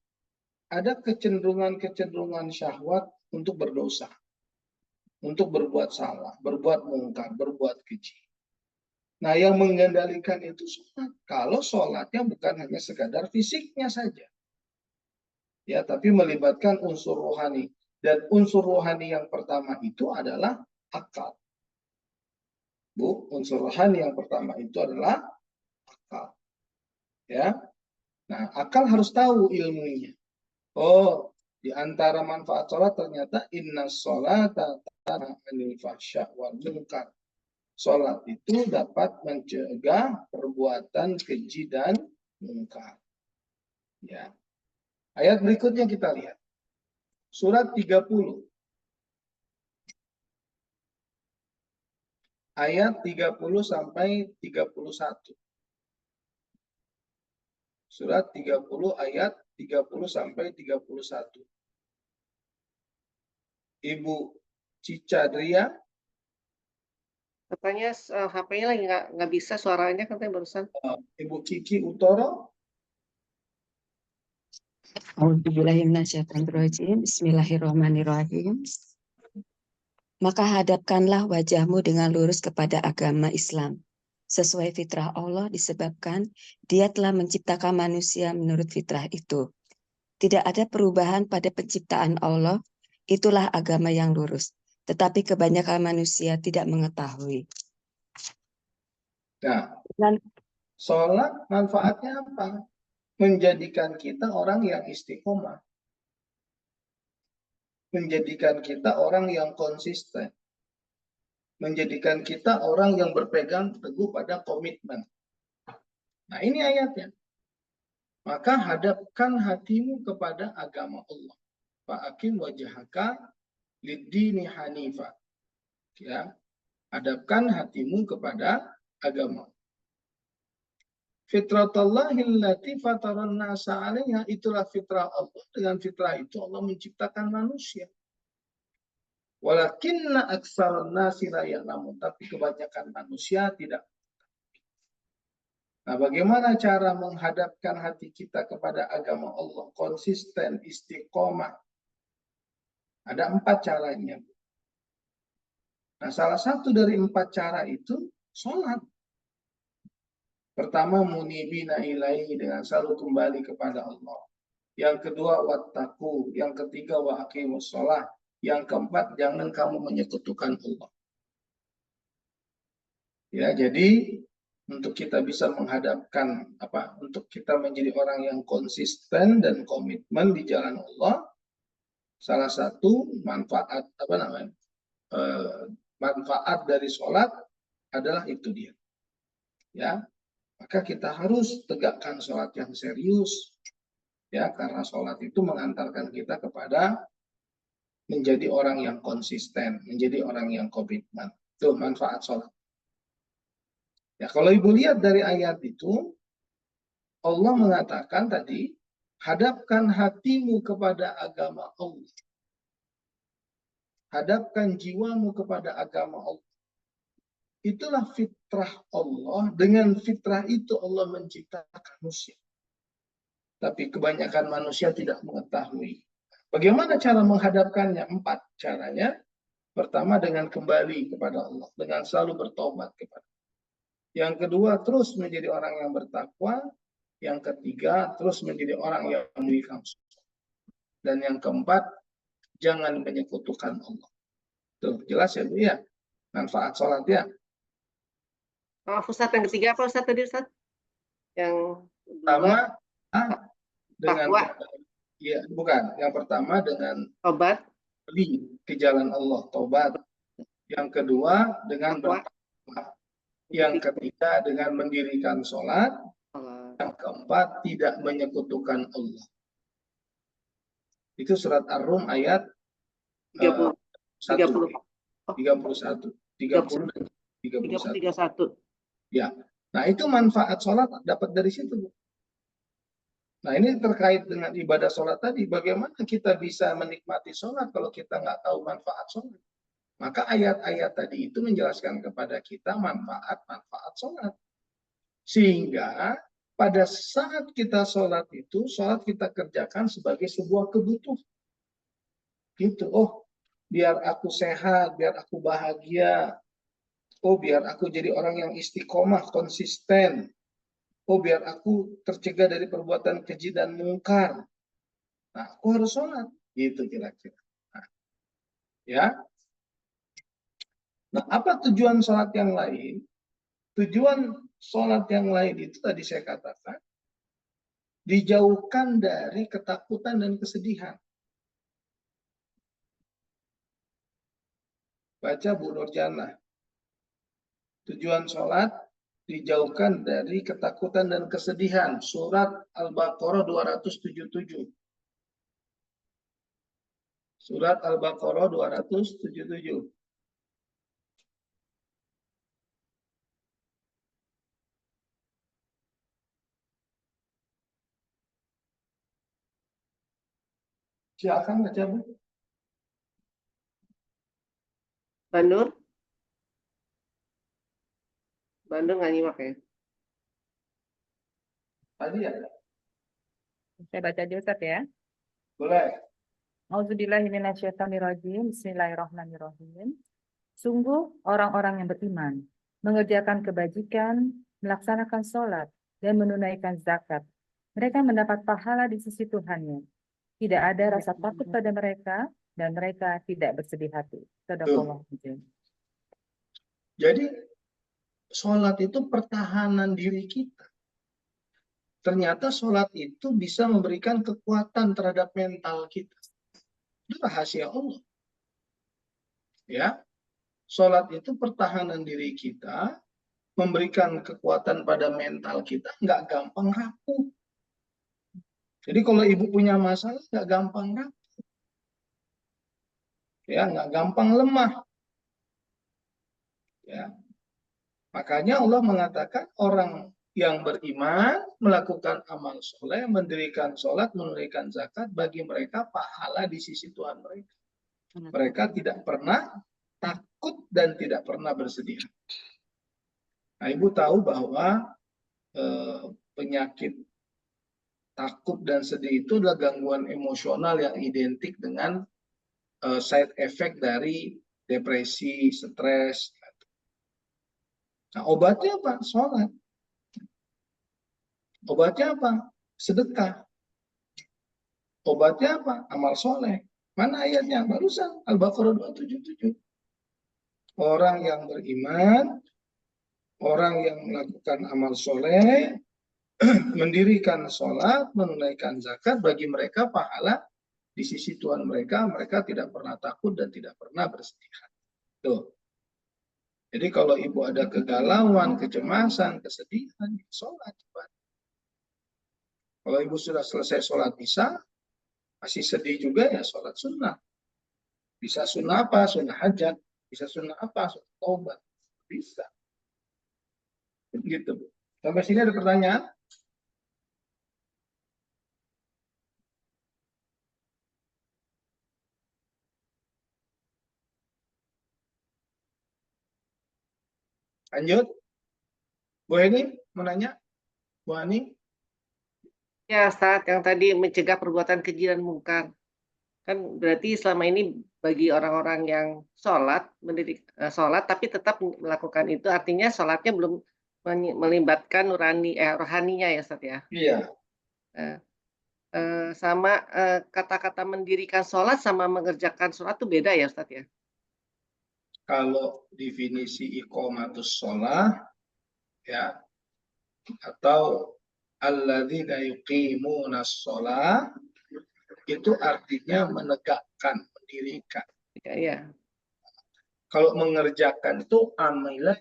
ada kecenderungan syahwat untuk berdosa, untuk berbuat salah, berbuat mungkar, berbuat keji. Nah, yang mengendalikan itu sholat. Kalau sholatnya bukan hanya sekadar fisiknya saja, ya, tapi melibatkan unsur rohani. Dan unsur rohani yang pertama itu adalah akal. Bu, unsur rohani yang pertama itu adalah akal. Ya. Nah, akal harus tahu ilmunya. Oh, di antara manfaat sholat ternyata inna sholata tanha 'anil fahsya wal munkar. Sholat itu dapat mencegah perbuatan keji dan munkar. Ya. Ayat berikutnya kita lihat. Surat 30. Ayat 30 sampai 31. Surat 30 ayat 30 sampai 31. Ibu Cica Dria, Katanya HP-nya lagi nggak bisa suaranya katanya barusan. Ibu Kiki Utoro, Bismillahirrahmanirrahim. Maka hadapkanlah wajahmu dengan lurus kepada agama Islam. Sesuai fitrah Allah disebabkan Dia telah menciptakan manusia menurut fitrah itu. Tidak ada perubahan pada penciptaan Allah, itulah agama yang lurus. Tetapi kebanyakan manusia tidak mengetahui. nah, Dan sholat manfaatnya apa? Menjadikan kita orang yang istiqomah. Menjadikan kita orang yang konsisten. Menjadikan kita orang yang berpegang teguh pada komitmen. Nah, ini ayatnya. Maka hadapkan hatimu kepada agama Allah. Fa'akim wajhaka lid-dini hanifa. Ya, hadapkan hatimu kepada agama. Fitratallahi allati fataran nasa 'alaiha, itulah fitrah Allah. Dengan fitrah itu Allah menciptakan manusia. Walakinna aktsaran nasi la ya'lamun, tapi kebanyakan manusia tidak. Nah, bagaimana cara menghadapkan hati kita kepada agama Allah? Konsisten, istiqomah. Ada 4 caranya. Nah, salah satu dari 4 cara itu sholat. Pertama, munibina ilaihi, dengan selalu kembali kepada Allah. Yang kedua, wattaqu. Yang ketiga, wa aqimus shalah. Yang keempat, jangan kamu menyekutukan Allah. Ya, jadi untuk kita bisa menghadapkan untuk kita menjadi orang yang konsisten dan komitmen di jalan Allah, salah satu manfaat manfaat dari sholat adalah itu dia. Ya, maka kita harus tegakkan sholat yang serius, ya, karena sholat itu mengantarkan kita kepada menjadi orang yang konsisten, menjadi orang yang komitmen. Itu manfaat sholat. Ya, kalau ibu lihat dari ayat itu, Allah mengatakan tadi, hadapkan hatimu kepada agama Allah. Hadapkan jiwamu kepada agama Allah. Itulah fitrah Allah. Dengan fitrah itu Allah menciptakan manusia. Tapi kebanyakan manusia tidak mengetahui. Bagaimana cara menghadapkannya? 4 caranya. Pertama, dengan kembali kepada Allah. Dengan selalu bertobat kepada Allah. Yang kedua, terus menjadi orang yang bertakwa. Yang ketiga, terus menjadi orang yang memiliki. Dan yang keempat, jangan menyekutukan Allah. Tuh, jelas ya Bu ya? Manfaat sholat ya. Ustadz, yang ketiga apa Ustadz tadi Ustadz? Yang Pertama, dengan takwa. Ya, bukan. Yang pertama dengan Tobat. ke jalan Allah, tobat. Yang kedua dengan bertakwa. Yang ketiga dengan mendirikan sholat. Yang keempat tidak menyekutukan Allah. Itu surat Ar-Rum ayat 31. 31. Ya. Nah, itu manfaat sholat dapat dari situ, Bu. Nah, ini terkait dengan ibadah sholat tadi. Bagaimana kita bisa menikmati sholat kalau kita nggak tahu manfaat sholat? Maka ayat-ayat tadi itu menjelaskan kepada kita manfaat-manfaat sholat. Sehingga pada saat kita sholat itu, sholat kita kerjakan sebagai sebuah kebutuhan. Gitu. Oh, biar aku sehat, biar aku bahagia. Oh, biar aku jadi orang yang istiqomah, konsisten. Oh, biar aku tercegah dari perbuatan keji dan mungkar. Nah, aku harus sholat. Gitu kira-kira. Nah, ya. Nah, apa tujuan sholat yang lain? Tujuan sholat yang lain itu tadi saya katakan, dijauhkan dari ketakutan dan kesedihan. Baca Bu Nurjana. Tujuan sholat dijauhkan dari ketakutan dan kesedihan. Surat Al-Baqarah 277. Surat Al-Baqarah 277. Silakan baca Bu. Bandur? Bandur nggak nyimak ya? Tadi ya? Saya baca aja Ustaz ya. Boleh. Auzubillahiminasyaitonirrajim. Bismillahirrahmanirrahim. Sungguh orang-orang yang beriman mengerjakan kebajikan, melaksanakan sholat, dan menunaikan zakat. Mereka mendapat pahala di sisi Tuhannya. Tidak ada rasa takut pada mereka, dan mereka tidak bersedih hati. Sadaqallahu adzim. Jadi sholat itu pertahanan diri kita. Ternyata sholat itu bisa memberikan kekuatan terhadap mental kita. Itu rahasia Allah. Ya, sholat itu pertahanan diri kita, memberikan kekuatan pada mental kita, nggak gampang rapuh. Jadi kalau ibu punya masalah, nggak gampang rapuh. Ya, nggak gampang lemah. Ya, makanya Allah mengatakan orang yang beriman melakukan amal soleh, mendirikan sholat, menunaikan zakat, bagi mereka pahala di sisi Tuhan mereka. Mereka tidak pernah takut dan tidak pernah bersedih. Nah, ibu tahu bahwa penyakit takut dan sedih itu adalah gangguan emosional yang identik dengan side effect dari depresi, stres. Nah, obatnya apa? Sholat. Obatnya apa? Sedekah. Obatnya apa? Amal soleh. Mana ayatnya? Barusan Al-Baqarah 277. Orang yang beriman, orang yang melakukan amal soleh, mendirikan sholat, menunaikan zakat, bagi mereka pahala di sisi Tuhan mereka. Mereka tidak pernah takut dan tidak pernah bersedih hati. Tuh. Jadi kalau ibu ada kegalauan, kecemasan, kesedihan, sholat. Kalau ibu sudah selesai sholat isya, masih sedih juga, ya sholat sunnah. Bisa sunnah apa? Sunnah hajat. Bisa sunnah apa? Sunnah taubat. Bisa. Gitu. Sampai sini ada pertanyaan? Lanjut. Bu Heni mau nanya? Bu Ani? Ya, Ustaz, yang tadi mencegah perbuatan keji dan mungkar. Kan berarti selama ini bagi orang-orang yang sholat, sholat tapi tetap melakukan itu, artinya sholatnya belum melibatkan rohaninya ya Ustaz ya. Iya. Sama kata-kata mendirikan sholat sama mengerjakan sholat itu beda ya Ustaz ya. Kalau definisi iqamatus sholah, ya, atau alladzina yuqimuna sholah, itu artinya menegakkan, mendirikan. Ya. Kalau mengerjakan itu amilah.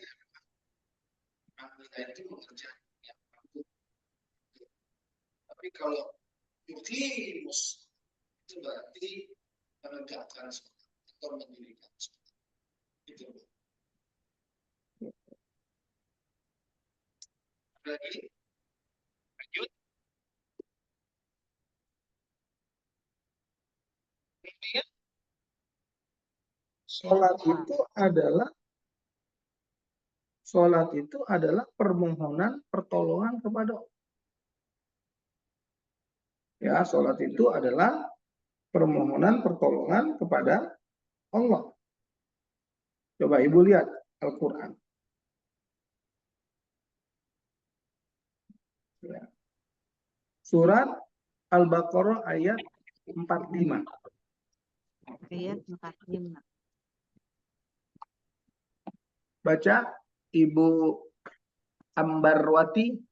Amilah itu mengerjakan. Tapi kalau yuqimus itu berarti menegakkan sholat atau mendirikan sholat. Itu. Lagi. Lanjut. Sholat itu adalah permohonan pertolongan kepada Allah. Ya, sholat itu adalah permohonan pertolongan kepada Allah. Coba ibu lihat Al-Quran. Ya. Surat Al-Baqarah ayat 45. Ayat 45. Baca Ibu Ambarwati.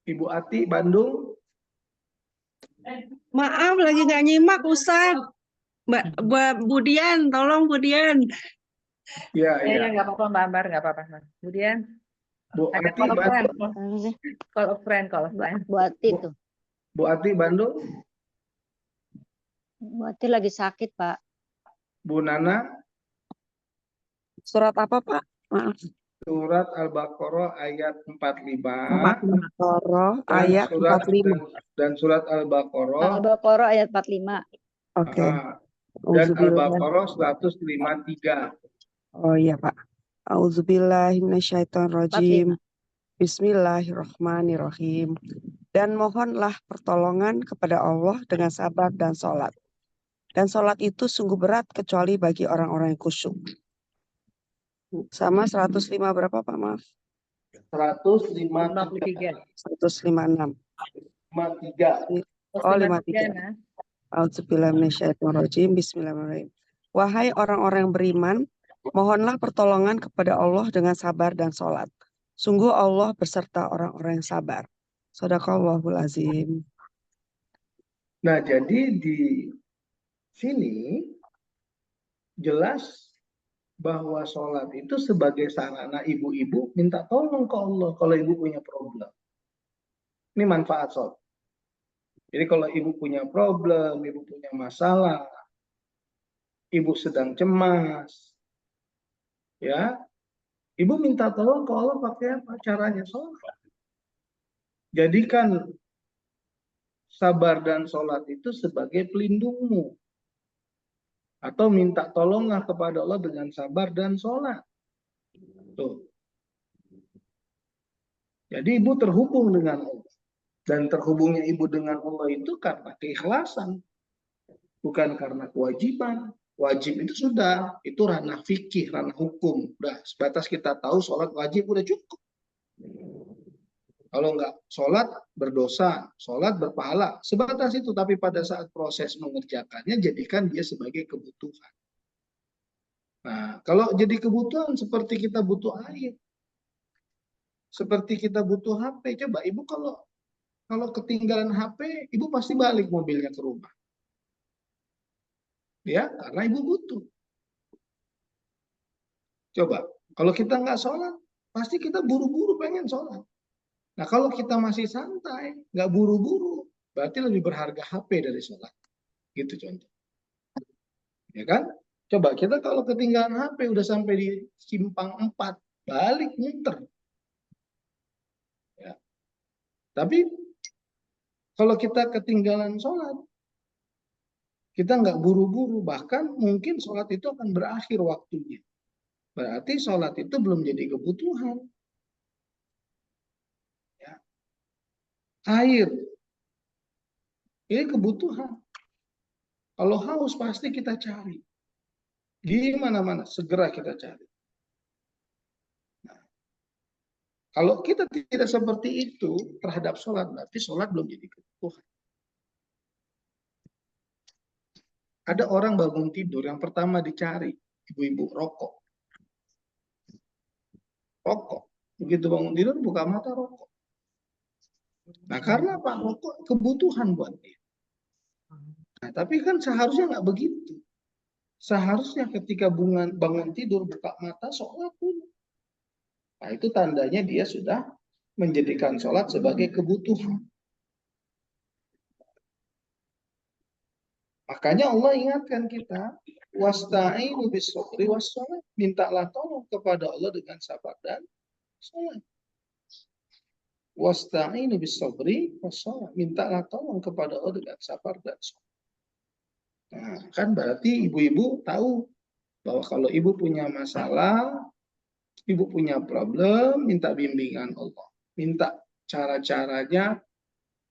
Ibu Ati, Bandung. Maaf, lagi nggak nyimak, Ustaz. Mbak Budian, tolong Budian. Ya, Ya, ya. nggak apa-apa Mbak Ambar, nggak apa-apa. Kemudian Bu ada Ati, call of friend, Bandung. call of friend, call of friend. Buat itu. Bu Ati, Bandung. Buat itu lagi sakit, Pak. Bu Nana. Surat apa, Pak? Maaf. Surat Al-Baqarah ayat 45. Al-Baqarah Dan ayat surat 45. dan surat Al-Baqarah Al-Baqarah ayat 45. Oke. dan Auzubillah. Al-Baqarah 153. Oh iya, Pak. Auzubillahiminasyaitonirrajim. 45. Bismillahirrahmanirrahim. Dan mohonlah pertolongan kepada Allah dengan sabar dan sholat. Dan sholat itu sungguh berat kecuali bagi orang-orang yang khusyuk. Sama 105 berapa, Pak? Maaf. 153. 156. 53. Oh, 53. Nah. Auzubillahiminasyaitonirrajim. Bismillahirrahmanirrahim. Wahai orang-orang yang beriman, mohonlah pertolongan kepada Allah dengan sabar dan sholat. Sungguh Allah beserta orang-orang yang sabar. Shadaqallahul azim. Nah, jadi di sini jelas bahwa sholat itu sebagai sarana ibu-ibu minta tolong ke Allah kalau ibu punya problem. Ini manfaat sholat. Jadi kalau ibu punya problem, ibu punya masalah, ibu sedang cemas, ya, ibu minta tolong ke Allah pakai apa? Caranya sholat. Jadikan sabar dan sholat itu sebagai pelindungmu. Atau minta tolonglah kepada Allah dengan sabar dan sholat. Tuh. Jadi ibu terhubung dengan Allah. Dan terhubungnya ibu dengan Allah itu karena keikhlasan. Bukan karena kewajiban. Wajib itu sudah. Itu ranah fikih, ranah hukum. Udah sebatas kita tahu sholat wajib udah cukup. Kalau enggak sholat berdosa, sholat berpahala. Sebatas itu, tapi pada saat proses mengerjakannya, jadikan dia sebagai kebutuhan. Nah, kalau jadi kebutuhan seperti kita butuh air, seperti kita butuh HP. Coba ibu kalau ketinggalan HP, ibu pasti balik mobilnya ke rumah. Ya, karena ibu butuh. Coba, kalau kita nggak sholat, pasti kita buru-buru pengen sholat. Nah, kalau kita masih santai, nggak buru-buru, berarti lebih berharga HP dari sholat. Gitu contoh. Ya kan? Coba kita kalau ketinggalan HP udah sampai di simpang 4, balik muter. Ya. Tapi kalau kita ketinggalan sholat, kita nggak buru-buru, bahkan mungkin sholat itu akan berakhir waktunya. Berarti sholat itu belum jadi kebutuhan. Ya. Air, ini kebutuhan. Kalau haus pasti kita cari. Di mana-mana, segera kita cari. Nah, kalau kita tidak seperti itu terhadap sholat, berarti sholat belum jadi kebutuhan. Ada orang bangun tidur, yang pertama dicari, ibu-ibu rokok. Rokok. Begitu bangun tidur, buka mata rokok. Nah, karena apa? Rokok kebutuhan buat dia. Nah, tapi kan seharusnya nggak begitu. Seharusnya ketika bangun tidur, buka mata, sholat dulu. Nah, itu tandanya dia sudah menjadikan sholat sebagai kebutuhan. Makanya Allah ingatkan kita, wasta'inu bis-sabri was-shalah, mintalah tolong kepada Allah dengan sabar dan sholat. Wasta'inu bis-sabri was-shalah, mintalah tolong kepada Allah dengan sabar dan sholat. Nah, kan berarti ibu-ibu tahu bahwa kalau ibu punya masalah, ibu punya problem, minta bimbingan Allah. Minta cara-caranya,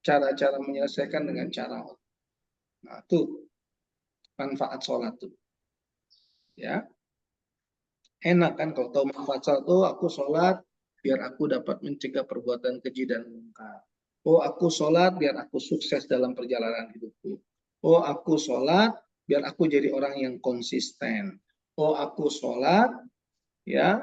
cara-cara menyelesaikan dengan cara Allah. Nah, itu manfaat sholat tuh. Ya. Enak kan kalau tahu manfaat sholat tuh, aku sholat biar aku dapat mencegah perbuatan keji dan mungkar. Oh, aku sholat biar aku sukses dalam perjalanan hidupku. Oh, aku sholat biar aku jadi orang yang konsisten. Oh, aku sholat ya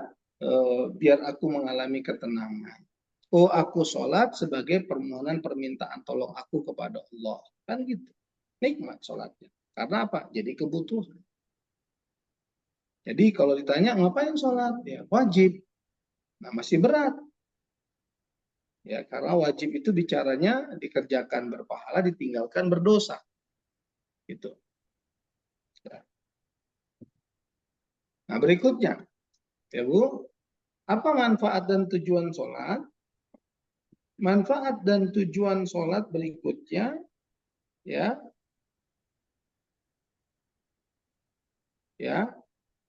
biar aku mengalami ketenangan. Oh, aku sholat sebagai permohonan permintaan tolong aku kepada Allah. Kan gitu. Nikmat sholatnya. Karena apa? Jadi kebutuhan. Jadi kalau ditanya ngapain sholat? Ya wajib. Nah, masih berat. Ya, karena wajib itu bicaranya dikerjakan berpahala, ditinggalkan berdosa. Gitu. Nah, berikutnya, ya Bu, apa manfaat dan tujuan sholat? Manfaat dan tujuan sholat berikutnya, ya,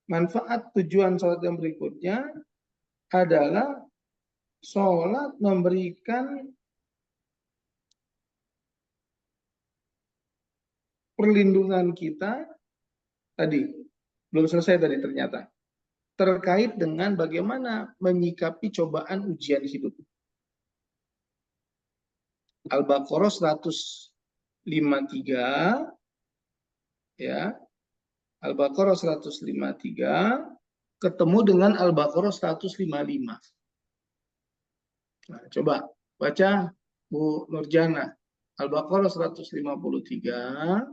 manfaat tujuan sholat yang berikutnya adalah sholat memberikan perlindungan kita tadi, belum selesai tadi ternyata, terkait dengan bagaimana menyikapi cobaan ujian hidup. Al-Baqarah 153, ya, Al-Baqarah 153 ketemu dengan Al-Baqarah 155. Nah, coba baca Bu Nurjana. Al-Baqarah 153.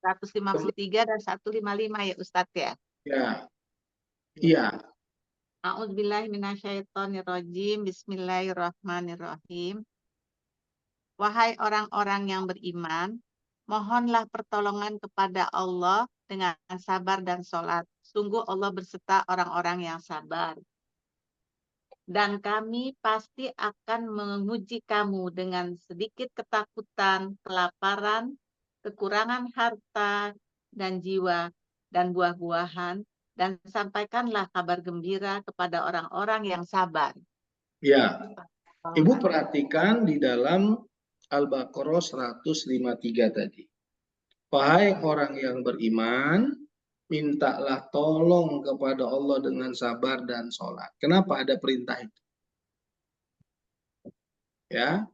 153 dan 155 ya Ustadz ya. Ya. Iya. A'udzubillahiminasyaitonirrajim. Bismillahirrahmanirrahim. Wahai orang-orang yang beriman, mohonlah pertolongan kepada Allah dengan sabar dan sholat. Sungguh Allah berserta orang-orang yang sabar. Dan kami pasti akan menguji kamu dengan sedikit ketakutan, kelaparan, kekurangan harta dan jiwa, dan buah-buahan, dan sampaikanlah kabar gembira kepada orang-orang yang sabar. Ya, Ibu perhatikan di dalam Al-Baqarah 153 tadi. Wahai orang yang beriman, mintalah tolong kepada Allah dengan sabar dan sholat. Kenapa ada perintah itu? Ya,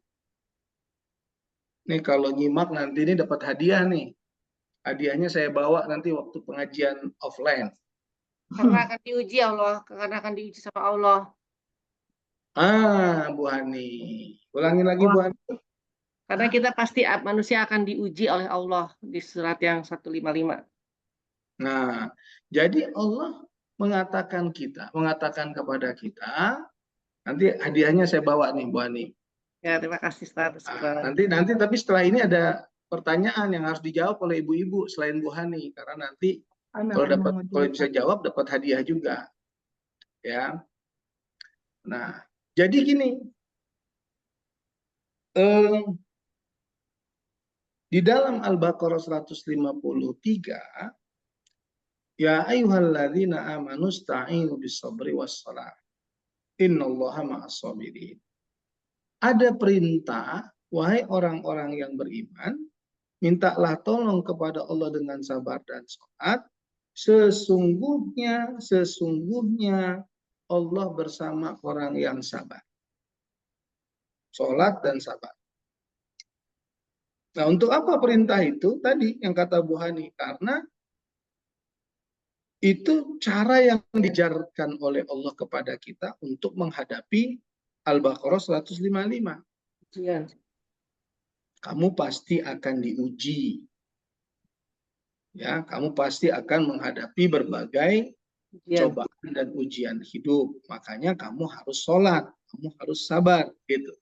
nih kalau nyimak nanti ini dapat hadiah nih. Hadiahnya saya bawa nanti waktu pengajian offline. Karena akan diuji Allah, karena akan diuji sama Allah. Bu Hani. Ulangin lagi Bu Hani. Karena kita pasti manusia akan diuji oleh Allah di surat yang 155. Nah, jadi Allah mengatakan kepada kita, nanti hadiahnya saya bawa nih Bu Hani. Ya, terima kasih Ustaz. Nanti tapi setelah ini ada pertanyaan yang harus dijawab oleh ibu-ibu selain Bu Hani, karena nanti kalau bisa jawab dapat hadiah juga. Ya. Nah, jadi gini. Di dalam Al-Baqarah 153, ya ayyuhalladzina amanu sta'inu bis-sabri was-salah. Innallaha ma'as-sabirin. Ada perintah, wahai orang-orang yang beriman, mintalah tolong kepada Allah dengan sabar dan sholat. Sesungguhnya Allah bersama orang yang sabar. Sholat dan sabar. Nah, untuk apa perintah itu? Tadi yang kata Bu Hani, karena itu cara yang diajarkan oleh Allah kepada kita untuk menghadapi Al-Baqarah 155. Ya. Kamu pasti akan diuji. Ya, kamu pasti akan menghadapi berbagai cobaan dan ujian hidup. Makanya kamu harus sholat, kamu harus sabar, gitu.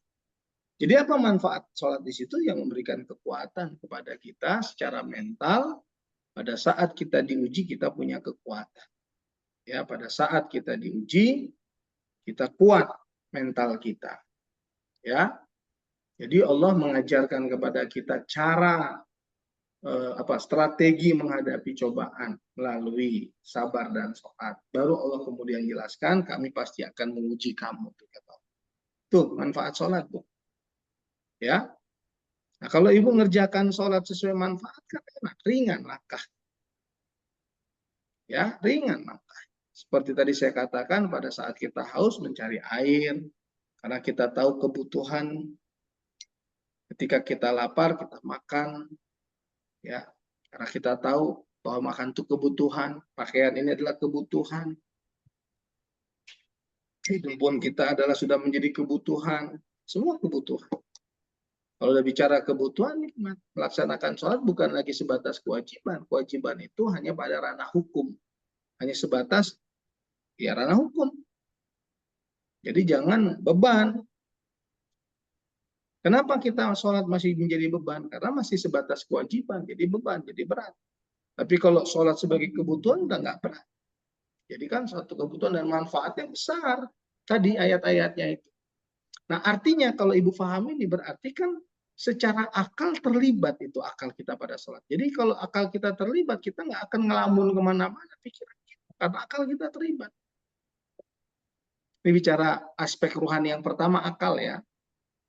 Jadi apa manfaat sholat di situ? Yang memberikan kekuatan kepada kita secara mental. Pada saat kita diuji, kita punya kekuatan. Ya, pada saat kita diuji, kita kuat mental kita. Ya, jadi Allah mengajarkan kepada kita cara strategi menghadapi cobaan melalui sabar dan sholat. Baru Allah kemudian jelaskan, kami pasti akan menguji kamu. Tuh manfaat sholat, Bu. Ya, nah kalau ibu ngerjakan sholat sesuai manfaat kan enak, ringan langkah. Ya, ringan langkah. Seperti tadi saya katakan, pada saat kita haus mencari air, karena kita tahu kebutuhan. Ketika kita lapar, kita makan. Ya, Karena kita tahu bahwa makan itu kebutuhan, pakaian ini adalah kebutuhan, hidup pun kita adalah sudah menjadi kebutuhan, semua kebutuhan. Kalau udah bicara kebutuhan, nikmat. Melaksanakan sholat bukan lagi sebatas kewajiban. Kewajiban itu hanya pada ranah hukum. Hanya sebatas ya ranah hukum. Jadi jangan beban. Kenapa kita sholat masih menjadi beban? Karena masih sebatas kewajiban, jadi beban, jadi berat. Tapi kalau sholat sebagai kebutuhan, udah nggak berat. Jadi kan suatu kebutuhan dan manfaatnya besar. Tadi ayat-ayatnya itu. Nah artinya kalau ibu pahami ini berarti kan secara akal terlibat itu akal kita pada sholat. Jadi kalau akal kita terlibat, kita nggak akan ngelamun kemana-mana pikiran kita. Karena akal kita terlibat. Ini bicara aspek rohani yang pertama akal ya.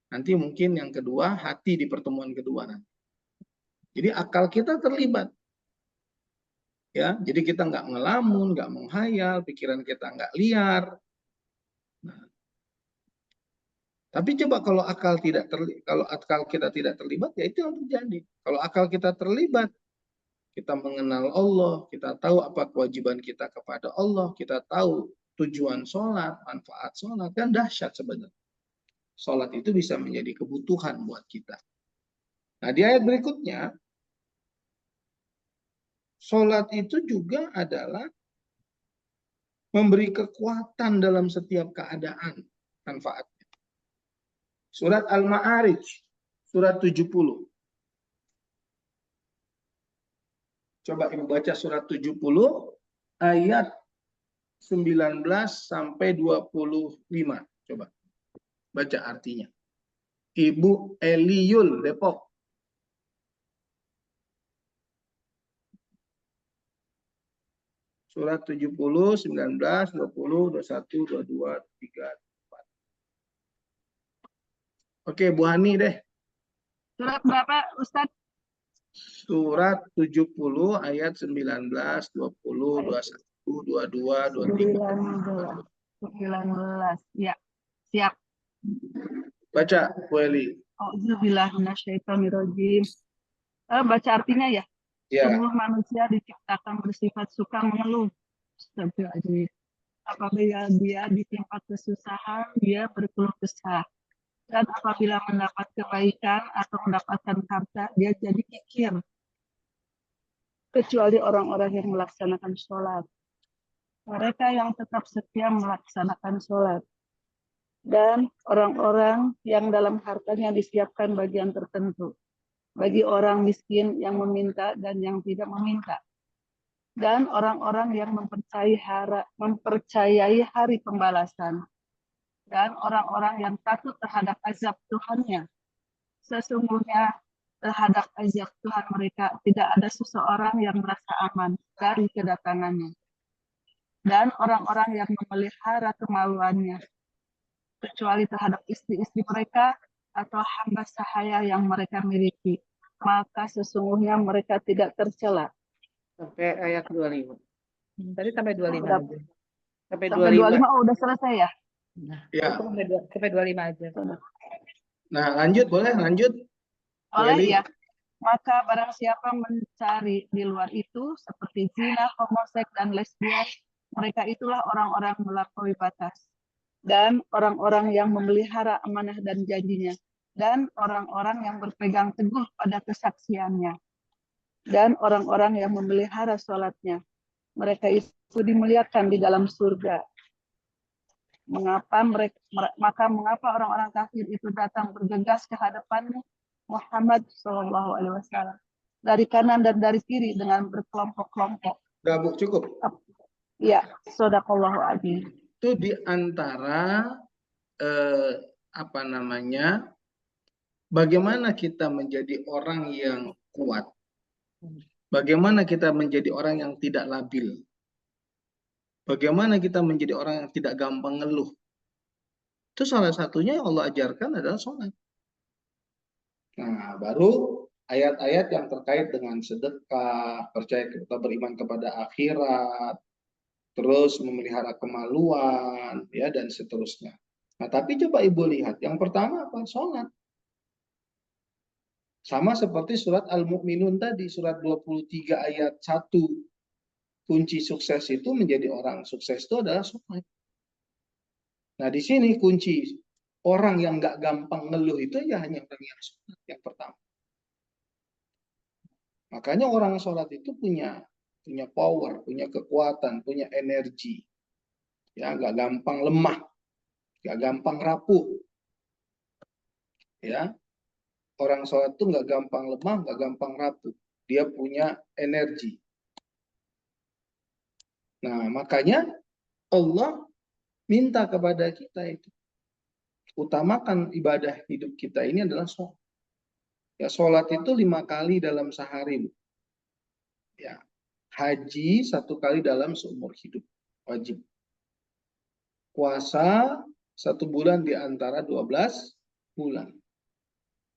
Nanti mungkin yang kedua hati di pertemuan kedua nanti. Jadi akal kita terlibat. Ya, jadi kita nggak ngelamun, nggak menghayal, pikiran kita nggak liar. Nah, tapi coba kalau akal kita tidak terlibat, ya itu yang terjadi. Kalau akal kita terlibat, kita mengenal Allah, kita tahu apa kewajiban kita kepada Allah, kita tahu tujuan sholat, manfaat sholat, kan dahsyat sebenarnya. Sholat itu bisa menjadi kebutuhan buat kita. Nah di ayat berikutnya, sholat itu juga adalah memberi kekuatan dalam setiap keadaan manfaatnya. Surat Al-Ma'arij, surat 70. Coba ibu baca surat 70, ayat 19 sampai 25. Coba baca artinya. Ibu Eliul, Depok. Surat 70, 19, 20, 21, 22, 23, 24. Oke, Bu Hani deh. Surat berapa, Ustadz? Surat 70 ayat 19, 20, 21, 22, 23. 19. Ya, siap. Baca, Bu Eli. Auzubillah minasyaitonirrajim. Baca artinya ya. Ya. Semua manusia diciptakan bersifat suka mengeluh. Astagfirullahaladzim. Apabila dia ditimpa kesusahan, dia berkeluh kesah. Dan apabila mendapat kebaikan atau mendapatkan harta, dia jadi kikir. Kecuali orang-orang yang melaksanakan sholat. Mereka yang tetap setia melaksanakan sholat. Dan orang-orang yang dalam hartanya disiapkan bagian tertentu. Bagi orang miskin yang meminta dan yang tidak meminta. Dan orang-orang yang mempercayai hari pembalasan. Dan orang-orang yang takut terhadap azab Tuhannya. Sesungguhnya terhadap azab Tuhan mereka tidak ada seseorang yang merasa aman dari kedatangannya. Dan orang-orang yang memelihara kemaluannya, kecuali terhadap istri-istri mereka atau hamba sahaya yang mereka miliki, maka sesungguhnya mereka tidak tercela. Sampai ayat 25. Tadi sampai 25 aja. Sampai Sampai 25. 25, oh udah selesai ya? Nah, Ya. itu sampai 25 aja. Nah, lanjut boleh, lanjut. Oleh Eli. ya. Maka barang siapa mencari di luar itu seperti zina, homoseks, dan lesbian, mereka itulah orang-orang melampaui batas. Dan orang-orang yang memelihara amanah dan janjinya. Dan orang-orang yang berpegang teguh pada kesaksiannya. Dan orang-orang yang memelihara sholatnya. Mereka itu dimuliakan di dalam surga. Maka mengapa orang-orang kafir itu datang bergegas ke hadapanmu, Muhammad SAW, dari kanan dan dari kiri dengan berkelompok-kelompok. Udah Bu, cukup. Ya, shadaqallahu adzim. Itu di antara bagaimana kita menjadi orang yang kuat. Bagaimana kita menjadi orang yang tidak labil. Bagaimana kita menjadi orang yang tidak gampang ngeluh. Itu salah satunya yang Allah ajarkan adalah sholat. Nah, baru ayat-ayat yang terkait dengan sedekah, percaya kita beriman kepada akhirat, terus memelihara kemaluan, ya, dan seterusnya. Nah, tapi coba Ibu lihat, yang pertama apa? Sholat. Sama seperti surat Al-Mu'minun tadi, surat 23 ayat 1. Kunci sukses itu menjadi orang sukses itu adalah sholat. Nah, di sini kunci orang yang nggak gampang ngeluh itu ya hanya orang yang sholat yang pertama. Makanya orang sholat itu punya power, punya kekuatan, punya energi. Ya, nggak gampang lemah, nggak gampang rapuh. Ya, orang sholat itu nggak gampang lemah, nggak gampang rapuh. Dia punya energi. Nah, makanya Allah minta kepada kita itu. Utamakan ibadah hidup kita ini adalah sholat. Ya, sholat itu 5 kali dalam sehari. Ya, haji 1 kali dalam seumur hidup. Wajib. Puasa 1 bulan di antara 12 bulan.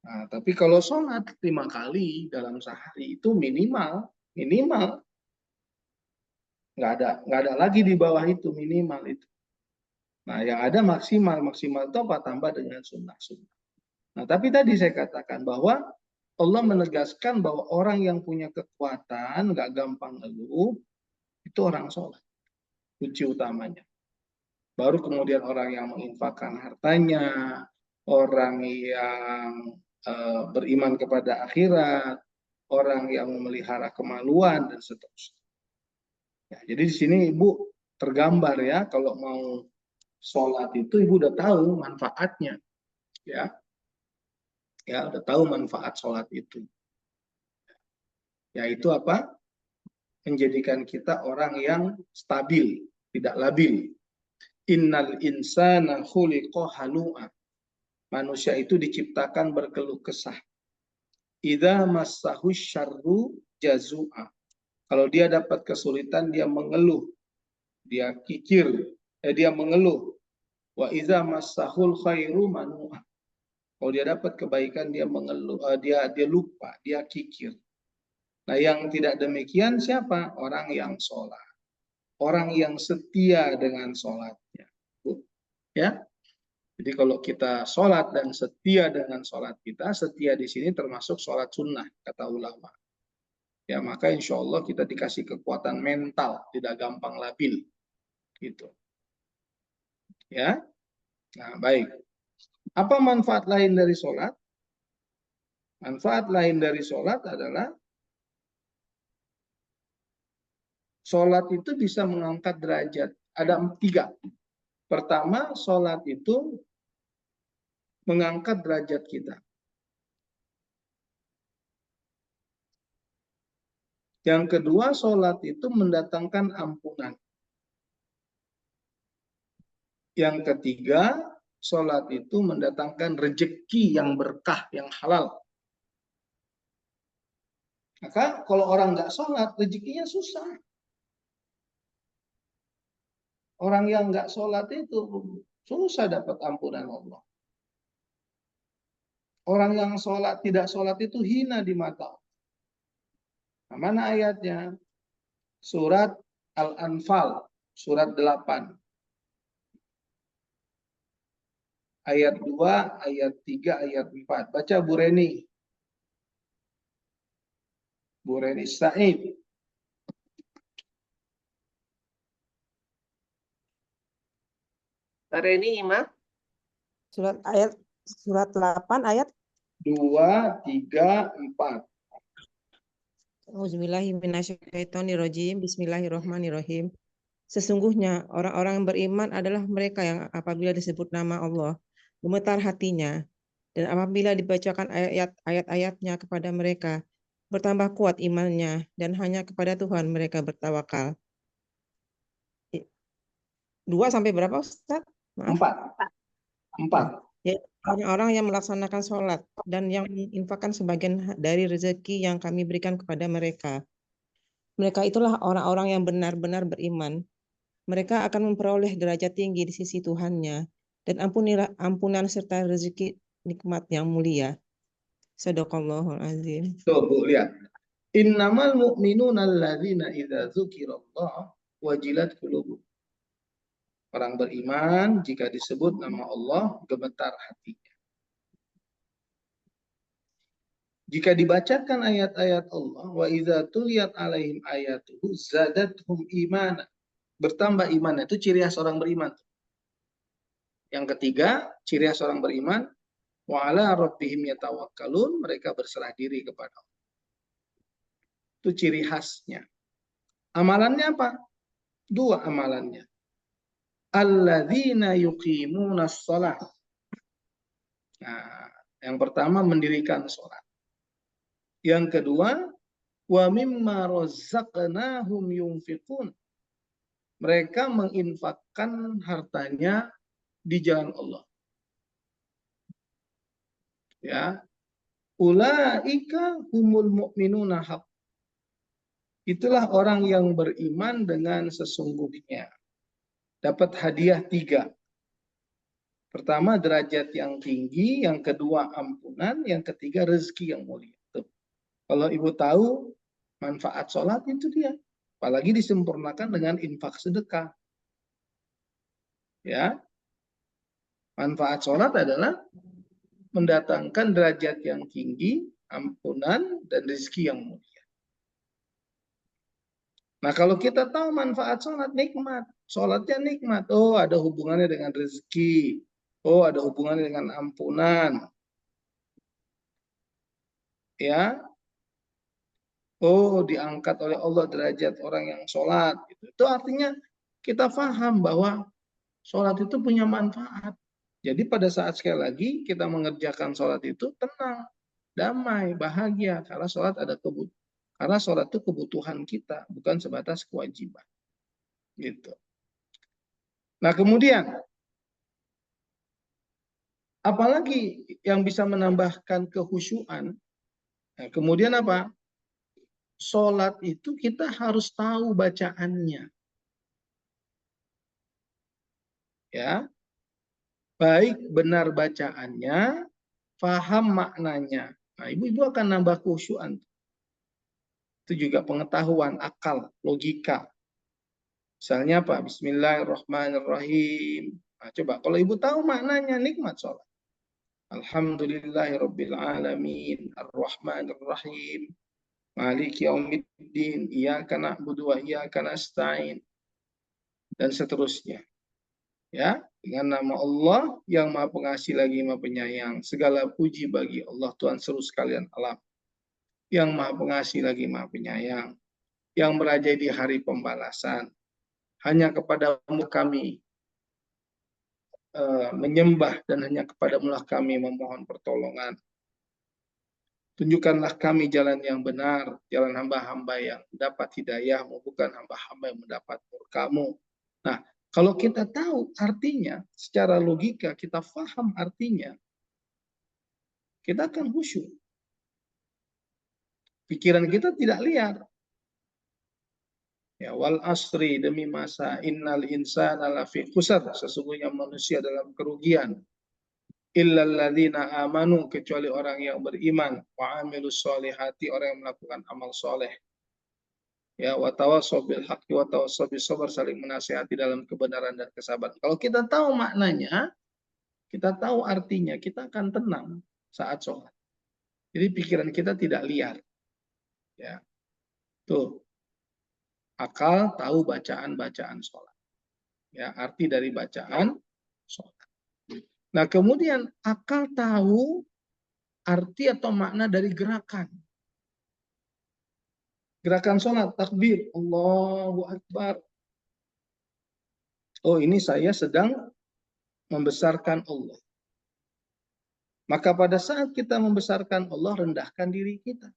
Nah, tapi kalau sholat 5 kali dalam sehari itu minimal. Nggak ada lagi di bawah itu, minimal itu. Nah, yang ada maksimal itu apa? Tambah dengan sunnah-sunnah. Nah, tapi tadi saya katakan bahwa Allah menegaskan bahwa orang yang punya kekuatan, nggak gampang ngeluh, itu orang sholat. Kunci utamanya. Baru kemudian orang yang menginfakkan hartanya, orang yang beriman kepada akhirat, orang yang memelihara kemaluan, dan seterusnya. Ya, jadi di sini Ibu tergambar ya, kalau mau sholat itu Ibu udah tahu manfaatnya. Ya, udah tahu manfaat sholat itu. Yaitu apa? Menjadikan kita orang yang stabil, tidak labil. Innal insana khuliqa halu'a. Manusia itu diciptakan berkeluh kesah. Idza massahu syarru jazu'a. Kalau dia dapat kesulitan dia mengeluh. Dia kikir, dia mengeluh. Wa idza massahul khairu manu'a. Kalau dia dapat kebaikan dia mengeluh, dia lupa, dia kikir. Nah, yang tidak demikian siapa? Orang yang sholat. Orang yang setia dengan sholatnya. Ya. Jadi kalau kita sholat dan setia dengan sholat kita, setia di sini termasuk sholat sunnah, kata ulama. Ya, maka insya Allah kita dikasih kekuatan mental, tidak gampang labil. Gitu. Ya. Nah, baik. Apa manfaat lain dari sholat? Manfaat lain dari sholat adalah sholat itu bisa mengangkat derajat. Ada 3. Pertama, sholat itu mengangkat derajat kita. Yang kedua, sholat itu mendatangkan ampunan. Yang ketiga, sholat itu mendatangkan rezeki yang berkah, yang halal. Maka kalau orang nggak sholat, rezekinya susah. Orang yang nggak sholat itu susah dapat ampunan Allah. Orang yang sholat, tidak sholat itu hina di mata Allah. Nah, mana ayatnya? Surat Al-Anfal, surat 8. Ayat 2, ayat 3, ayat 4. Baca Bu Reni. Bu Reni Said. Pak Reni, Ima. Surat 8 ayat 2, 3, 4. Auzubillahiminasyaitonirrajim. Bismillahirrahmanirrahim. Sesungguhnya orang-orang yang beriman adalah mereka yang apabila disebut nama Allah, gemetar hatinya, dan apabila dibacakan ayat-ayatnya kepada mereka, bertambah kuat imannya, dan hanya kepada Tuhan mereka bertawakal. 2 sampai berapa, Ustaz? Maaf. 4. Ya, orang-orang yang melaksanakan sholat dan yang menginfakkan sebagian dari rezeki yang kami berikan kepada mereka. Mereka itulah orang-orang yang benar-benar beriman. Mereka akan memperoleh derajat tinggi di sisi Tuhannya dan ampunan serta rezeki nikmat yang mulia. Shadaqallahul azim. Tuh, Bu, lihat. Innamal mu'minuna alladzina idza dzukirallah wajilat qulubuhum. Orang beriman jika disebut nama Allah gemetar hatinya. Jika dibacakan ayat-ayat Allah, wa idza tuliyat alaihim ayatuhu zadatuhum imana. Bertambah iman, itu ciri khas orang beriman. Yang ketiga, ciri khas orang beriman, wa ala rabbihim yatawakkalun, mereka berserah diri kepada Allah. Itu ciri khasnya. Amalannya apa? Dua amalannya. Alladzina yuqimunas shalah. Nah, yang pertama mendirikan sholat. Yang kedua, wa mimma razzaqnahum yunfiqun. Mereka menginfakkan hartanya di jalan Allah. Ya. Ulaika humul mu'minuna haq. Itulah orang yang beriman dengan sesungguhnya. Dapat hadiah 3. Pertama, derajat yang tinggi. Yang kedua, ampunan. Yang ketiga, rezeki yang mulia. Tuh. Kalau ibu tahu manfaat sholat, itu dia. Apalagi disempurnakan dengan infak sedekah. Ya. Manfaat sholat adalah mendatangkan derajat yang tinggi, ampunan, dan rezeki yang mulia. Nah, kalau kita tahu manfaat sholat, nikmat. Sholatnya nikmat. Oh, ada hubungannya dengan rezeki. Oh, ada hubungannya dengan ampunan. Ya. Oh, diangkat oleh Allah derajat orang yang sholat. Itu artinya kita paham bahwa sholat itu punya manfaat. Jadi pada saat sekali lagi kita mengerjakan sholat itu tenang, damai, bahagia. Karena sholat ada kebutuhan. Karena sholat itu kebutuhan kita, bukan sebatas kewajiban. Gitu. Nah, kemudian apalagi yang bisa menambahkan kehusyuan? Nah, kemudian apa? Sholat itu kita harus tahu bacaannya. Ya. Baik benar bacaannya, paham maknanya. Nah, ibu-ibu akan nambah khusyuan. Itu juga pengetahuan, akal, logika. Misalnya apa? Bismillahirrahmanirrahim. Nah, coba kalau ibu tahu maknanya, nikmat sholat. Alhamdulillahirabbil alamin, arrahmanirrahim, maliki yaumiddin, iyyaka na'budu wa iyyaka nasta'in, dan seterusnya. Ya, dengan nama Allah yang Maha Pengasih lagi Maha Penyayang. Segala puji bagi Allah Tuhan seluruh sekalian alam. Yang Maha Pengasih lagi Maha Penyayang. Yang merajai di hari pembalasan. Hanya kepadamu kami menyembah dan hanya kepadamu lah kami memohon pertolongan. Tunjukkanlah kami jalan yang benar, jalan hamba-hamba yang dapat hidayahmu, bukan hamba-hamba yang mendapat murkamu. Nah, kalau kita tahu artinya, secara logika kita paham artinya, kita akan khusyuk. Pikiran kita tidak liar. Ya, wal asri, demi masa, innal insana lafi khusar, sesungguhnya manusia dalam kerugian. Illal ladzina amanu, kecuali orang yang beriman, wa amilus sholihati, orang yang melakukan amal soleh. Ya, wa tawassaw bil haqqi wa tawassaw bis sabr, saling menasihati dalam kebenaran dan kesabaran. Kalau kita tahu maknanya, kita tahu artinya, kita akan tenang saat sholat. Jadi pikiran kita tidak liar. Ya. Tuh. Akal tahu bacaan-bacaan sholat. Ya, arti dari bacaan sholat. Nah, kemudian akal tahu arti atau makna dari gerakan. Gerakan sholat, takbir, Allahu Akbar. Oh, ini saya sedang membesarkan Allah. Maka pada saat kita membesarkan Allah, rendahkan diri kita.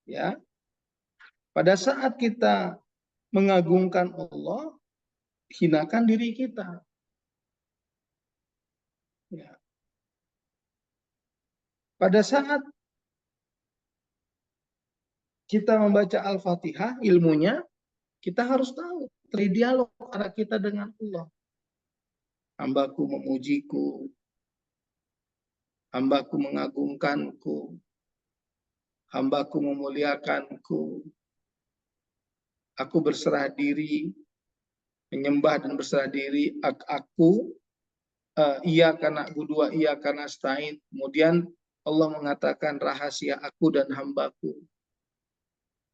Ya. Pada saat kita mengagungkan Allah, hinakan diri kita. Ya. Pada saat kita membaca Al-Fatihah, ilmunya, kita harus tahu, terdialog antara kita dengan Allah. Hambaku memujiku, hambaku mengagungkanku, hambaku memuliakanku, aku berserah diri, menyembah dan berserah diri, aku Iyyaka na'budu wa iyyaka nasta'in. Kemudian Allah mengatakan rahasia aku dan hambaku.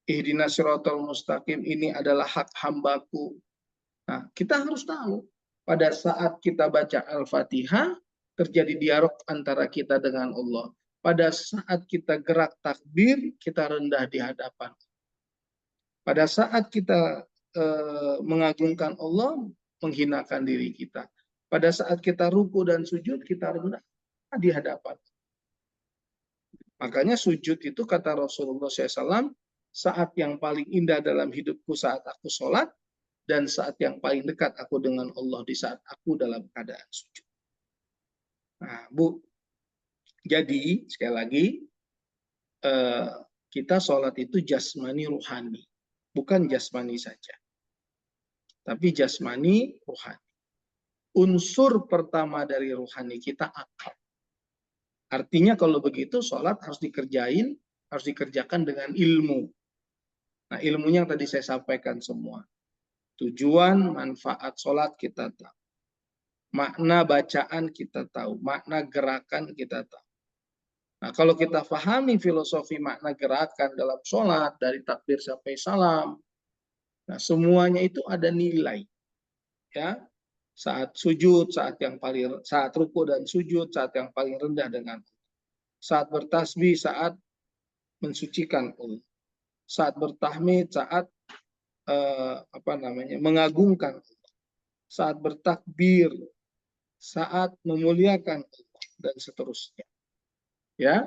Ihdinas siratal mustaqim, ini adalah hak hambaku. Nah, kita harus tahu pada saat kita baca Al-Fatihah terjadi dialog antara kita dengan Allah. Pada saat kita gerak takbir, kita rendah di hadapan. Pada saat kita mengagungkan Allah, menghinakan diri kita. Pada saat kita ruku dan sujud, kita rendah di hadapan. Makanya sujud itu kata Rasulullah SAW, saat yang paling indah dalam hidupku saat aku sholat, dan saat yang paling dekat aku dengan Allah di saat aku dalam keadaan sujud. Nah, Bu, jadi sekali lagi, kita sholat itu jasmani ruhani, bukan jasmani saja, tapi jasmani ruhani. Unsur pertama dari ruhani kita akal. Artinya kalau begitu sholat harus dikerjakan dengan ilmu. Nah, ilmunya yang tadi saya sampaikan semua. Tujuan, manfaat sholat kita tahu. Makna bacaan kita tahu. Makna gerakan kita tahu. Nah, kalau kita pahami filosofi makna gerakan dalam sholat, dari takbir sampai salam, nah semuanya itu ada nilai. Ya, saat sujud, saat ruku dan sujud, saat yang paling rendah dengan Allah. Saat bertasbih, saat mensucikan Allah. Saat bertahmid, saat mengagungkan Allah. Saat bertakbir, saat memuliakan Allah, dan seterusnya. Ya,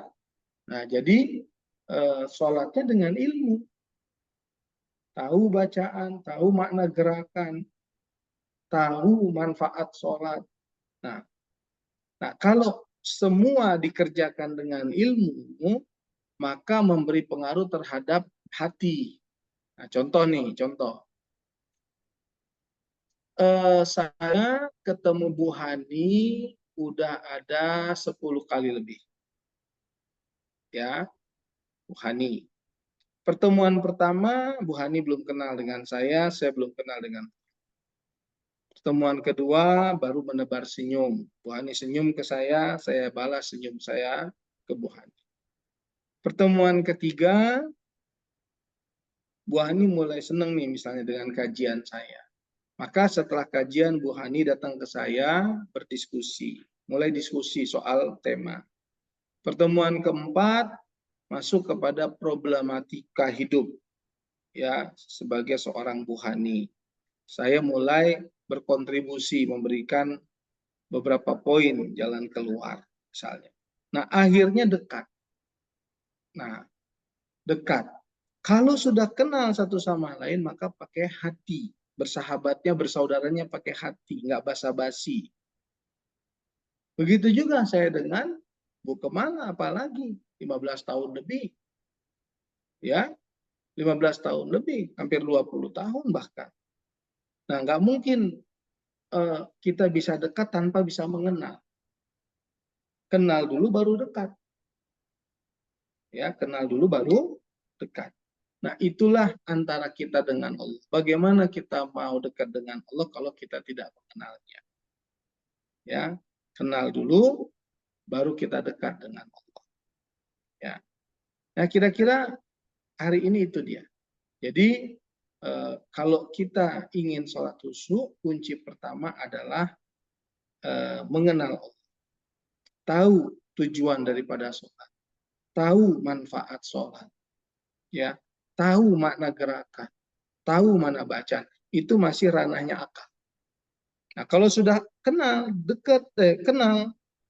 nah jadi sholatnya dengan ilmu, tahu bacaan, tahu makna gerakan, tahu manfaat sholat. Nah, kalau semua dikerjakan dengan ilmu, maka memberi pengaruh terhadap hati. Nah, contoh. Saya ketemu Bu Hani udah ada 10 kali lebih. Ya, Bu Hani. Pertemuan pertama, Bu Hani belum kenal dengan saya belum kenal dengan. Pertemuan kedua, baru menebar senyum. Bu Hani senyum ke saya balas senyum saya ke Bu Hani. Pertemuan ketiga, Bu Hani mulai senang nih misalnya dengan kajian saya. Maka setelah kajian, Bu Hani datang ke saya berdiskusi. Mulai diskusi soal tema. Pertemuan keempat, masuk kepada problematika hidup. Ya, sebagai seorang Bu Hani. Saya mulai berkontribusi, memberikan beberapa poin jalan keluar, misalnya. Nah, akhirnya dekat. Kalau sudah kenal satu sama lain, maka pakai hati. Bersahabatnya, bersaudaranya pakai hati, nggak basa-basi. Begitu juga saya dengan Bu Kemala, apalagi 15 tahun lebih. Ya, 15 tahun lebih, hampir 20 tahun bahkan. Nah, nggak mungkin kita bisa dekat tanpa bisa mengenal. Kenal dulu baru dekat. Ya, kenal dulu baru dekat. Nah, itulah antara kita dengan Allah. Bagaimana kita mau dekat dengan Allah kalau kita tidak mengenalnya? Ya, kenal dulu, baru kita dekat dengan Allah. Ya, nah kira-kira hari ini itu dia. Jadi kalau kita ingin sholat khusyuk, kunci pertama adalah mengenal Allah, tahu tujuan daripada sholat, tahu manfaat sholat, ya. Tahu makna gerakan, tahu mana bacaan, itu masih ranahnya akal. Nah, kalau sudah kenal,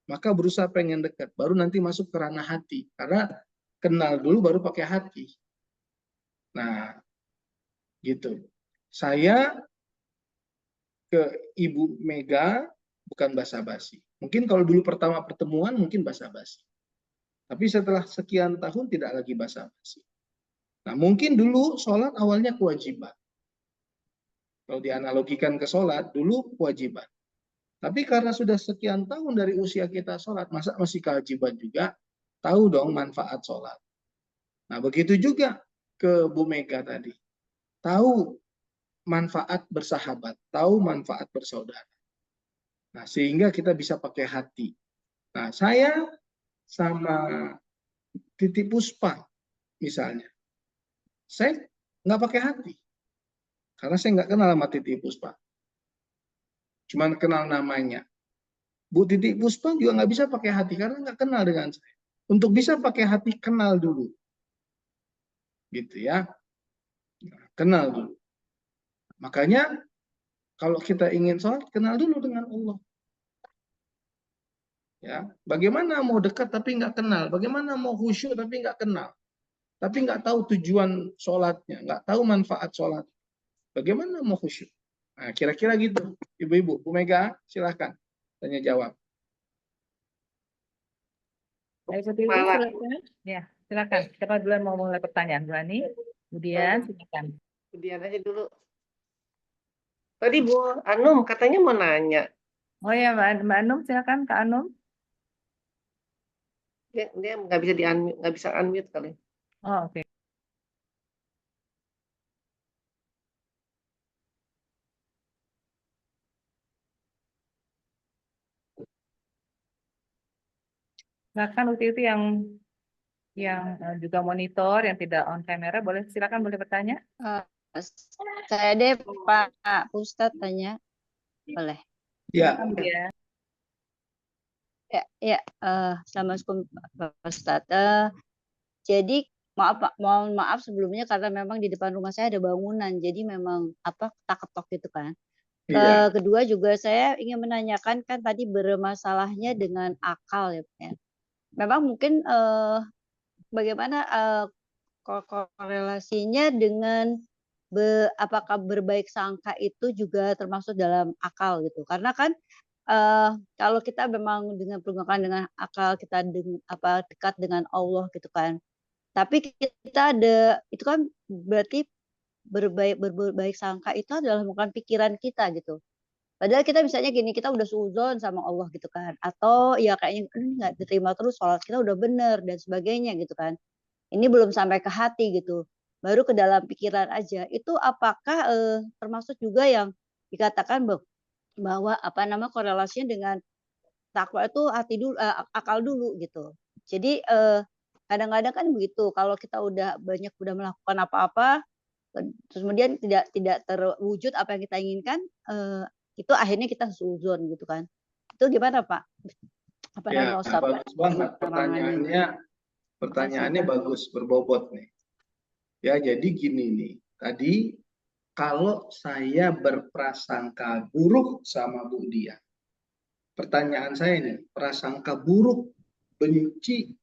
maka berusaha pengen dekat, baru nanti masuk ke ranah hati. Karena kenal dulu baru pakai hati. Nah, gitu. Saya ke Ibu Mega bukan basa-basi. Mungkin kalau dulu pertama pertemuan mungkin basa-basi. Tapi setelah sekian tahun tidak lagi basa-basi. Nah, mungkin dulu sholat awalnya kewajiban. Kalau dianalogikan ke sholat, dulu kewajiban. Tapi karena sudah sekian tahun dari usia kita sholat, masa masih kewajiban juga? Tahu dong manfaat sholat. Nah, begitu juga ke Bu Mega tadi. Tahu manfaat bersahabat, tahu manfaat bersaudara. Nah, sehingga kita bisa pakai hati. Nah, saya sama Titi Puspa misalnya, saya nggak pakai hati. Karena saya nggak kenal sama Titi Puspa. Cuman kenal namanya. Bu Titi Puspa juga nggak bisa pakai hati karena nggak kenal dengan saya. Untuk bisa pakai hati, kenal dulu. Gitu ya. Kenal dulu. Makanya kalau kita ingin sholat, kenal dulu dengan Allah. Ya, bagaimana mau dekat tapi nggak kenal? Bagaimana mau khusyuk tapi nggak kenal? Tapi nggak tahu tujuan sholatnya, nggak tahu manfaat sholat. Bagaimana mau khusyuk? Nah, kira-kira gitu, ibu-ibu. Bu Mega, silahkan tanya jawab. Ayo Ibu, silakan. Ya, silakan. Siapa duluan mau mulai pertanyaan? Bu Ani, kemudian silakan. Kemudian aja dulu. Tadi Bu Anum katanya mau nanya. Oh ya, Mbak Anum, silakan Kak Anum. Dia nggak bisa nggak bisa unmute kali. Oh, oke. Silakan Uti yang juga monitor, yang tidak on camera, silakan boleh bertanya. Saya deh Pak Ustadz tanya, boleh? Ya. Ya, Assalamualaikum Pak Ustadz. Jadi mohon maaf sebelumnya karena memang di depan rumah saya ada bangunan, jadi memang ketok-ketok gitu kan. Iya. Kedua juga saya ingin menanyakan kan tadi bermasalahnya dengan akal ya, Pak. Memang mungkin bagaimana korelasinya dengan apakah berbaik sangka itu juga termasuk dalam akal gitu? Karena kan kalau kita memang dengan pergunakan dengan akal kita dekat dengan Allah gitu kan. Tapi kita itu kan berarti berbaik sangka itu adalah bukan pikiran kita gitu. Padahal kita misalnya gini, kita udah suudzon sama Allah gitu kan. Atau ya kayaknya nggak diterima terus, sholat kita udah bener dan sebagainya gitu kan. Ini belum sampai ke hati gitu. Baru ke dalam pikiran aja. Itu apakah termasuk juga yang dikatakan bahwa korelasinya dengan takwa itu hati dulu, akal dulu gitu. Jadi kadang-kadang kan begitu. Kalau kita udah melakukan apa-apa, terus kemudian tidak terwujud apa yang kita inginkan, itu akhirnya kita suudzon gitu kan. Itu gimana Pak? Ya, bagus banget pertanyaannya bagus, berbobot nih. Ya, jadi gini nih. Tadi kalau saya berprasangka buruk sama Bu Dia. Pertanyaan saya nih, prasangka buruk, benci.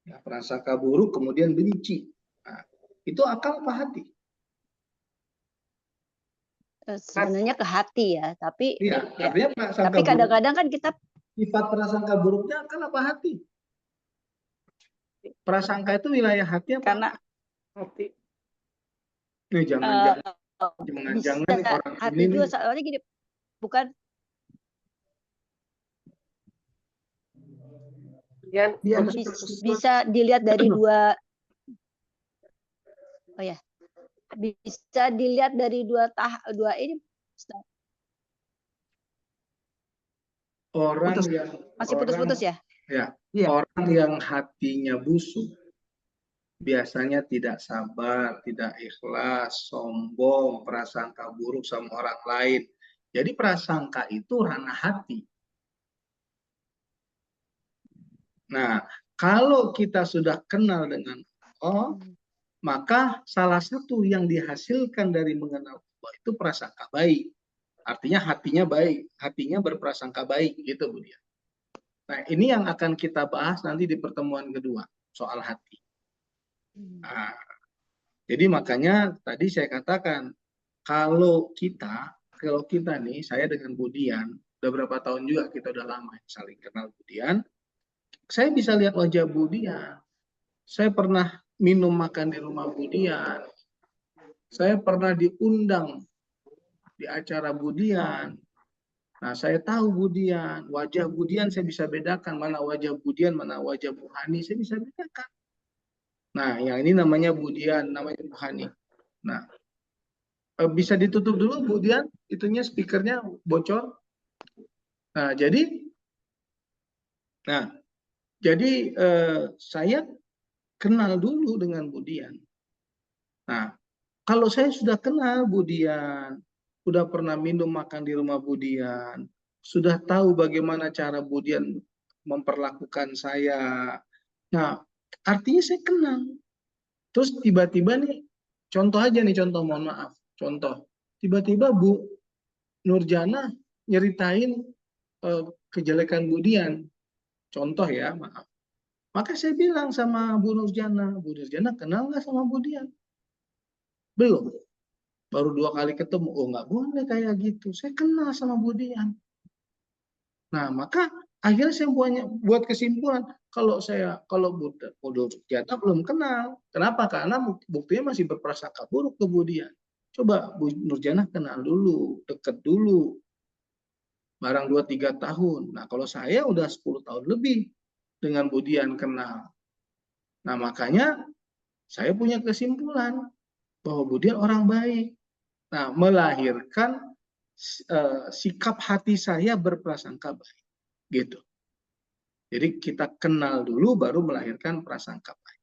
Ya, prasangka buruk kemudian benci. Nah, itu akal apa hati? Sebenarnya ke hati ya, tapi iya, artinya prasangka tapi kadang-kadang kan kita sifat prasangka buruknya akal apa hati? Prasangka itu wilayah hati apa? Karena hati. Nih jangan orang hati ini juga soalnya gini, bukan bisa dilihat dari dua. Oh ya, bisa dilihat dari dua ini. Orang yang masih putus-putus ya? Ya, orang yang hatinya busuk biasanya tidak sabar, tidak ikhlas, sombong, prasangka buruk sama orang lain. Jadi prasangka itu ranah hati. Nah, kalau kita sudah kenal dengan Allah, maka salah satu yang dihasilkan dari mengenal Allah itu prasangka baik. Artinya hatinya baik, hatinya berprasangka baik, gitu Bu Dia. Nah, ini yang akan kita bahas nanti di pertemuan kedua, soal hati. Nah, jadi makanya tadi saya katakan, kalau kita nih, saya dengan Budian, udah berapa tahun juga kita udah lama saling kenal Budian, saya bisa lihat wajah Budian. Saya pernah minum makan di rumah Budian. Saya pernah diundang di acara Budian. Nah, saya tahu Budian, wajah Budian saya bisa bedakan mana wajah Budian, mana wajah Bu Hani, saya bisa bedakan. Nah, yang ini namanya Budian, namanya Bu Hani. Nah, bisa ditutup dulu Budian, itunya speakernya bocor. Nah, jadi saya kenal dulu dengan Bu Dian. Nah, kalau saya sudah kenal Bu Dian, sudah pernah minum makan di rumah Bu Dian, sudah tahu bagaimana cara Bu Dian memperlakukan saya. Nah, artinya saya kenal. Terus tiba-tiba nih, contoh aja nih, contoh, mohon maaf, contoh. Tiba-tiba Bu Nurjana nyeritain kejelekan Bu Dian. Contoh ya, maaf. Maka saya bilang sama Bu Nurjana kenal nggak sama Bu Dian? Belum. Baru 2 kali ketemu. Oh, nggak boleh kayak gitu. Saya kenal sama Bu Dian. Nah, maka akhirnya saya buat kesimpulan, kalau Bu Nurjana belum kenal. Kenapa? Karena buktinya masih berprasangka buruk ke Bu Dian. Coba Bu Nurjana kenal dulu, deket dulu. Barang 2-3 tahun. Nah, kalau saya udah 10 tahun lebih dengan Bu Dian kenal. Nah, makanya saya punya kesimpulan bahwa Bu Dian orang baik. Nah, melahirkan sikap hati saya berprasangka baik. Gitu. Jadi kita kenal dulu baru melahirkan prasangka baik.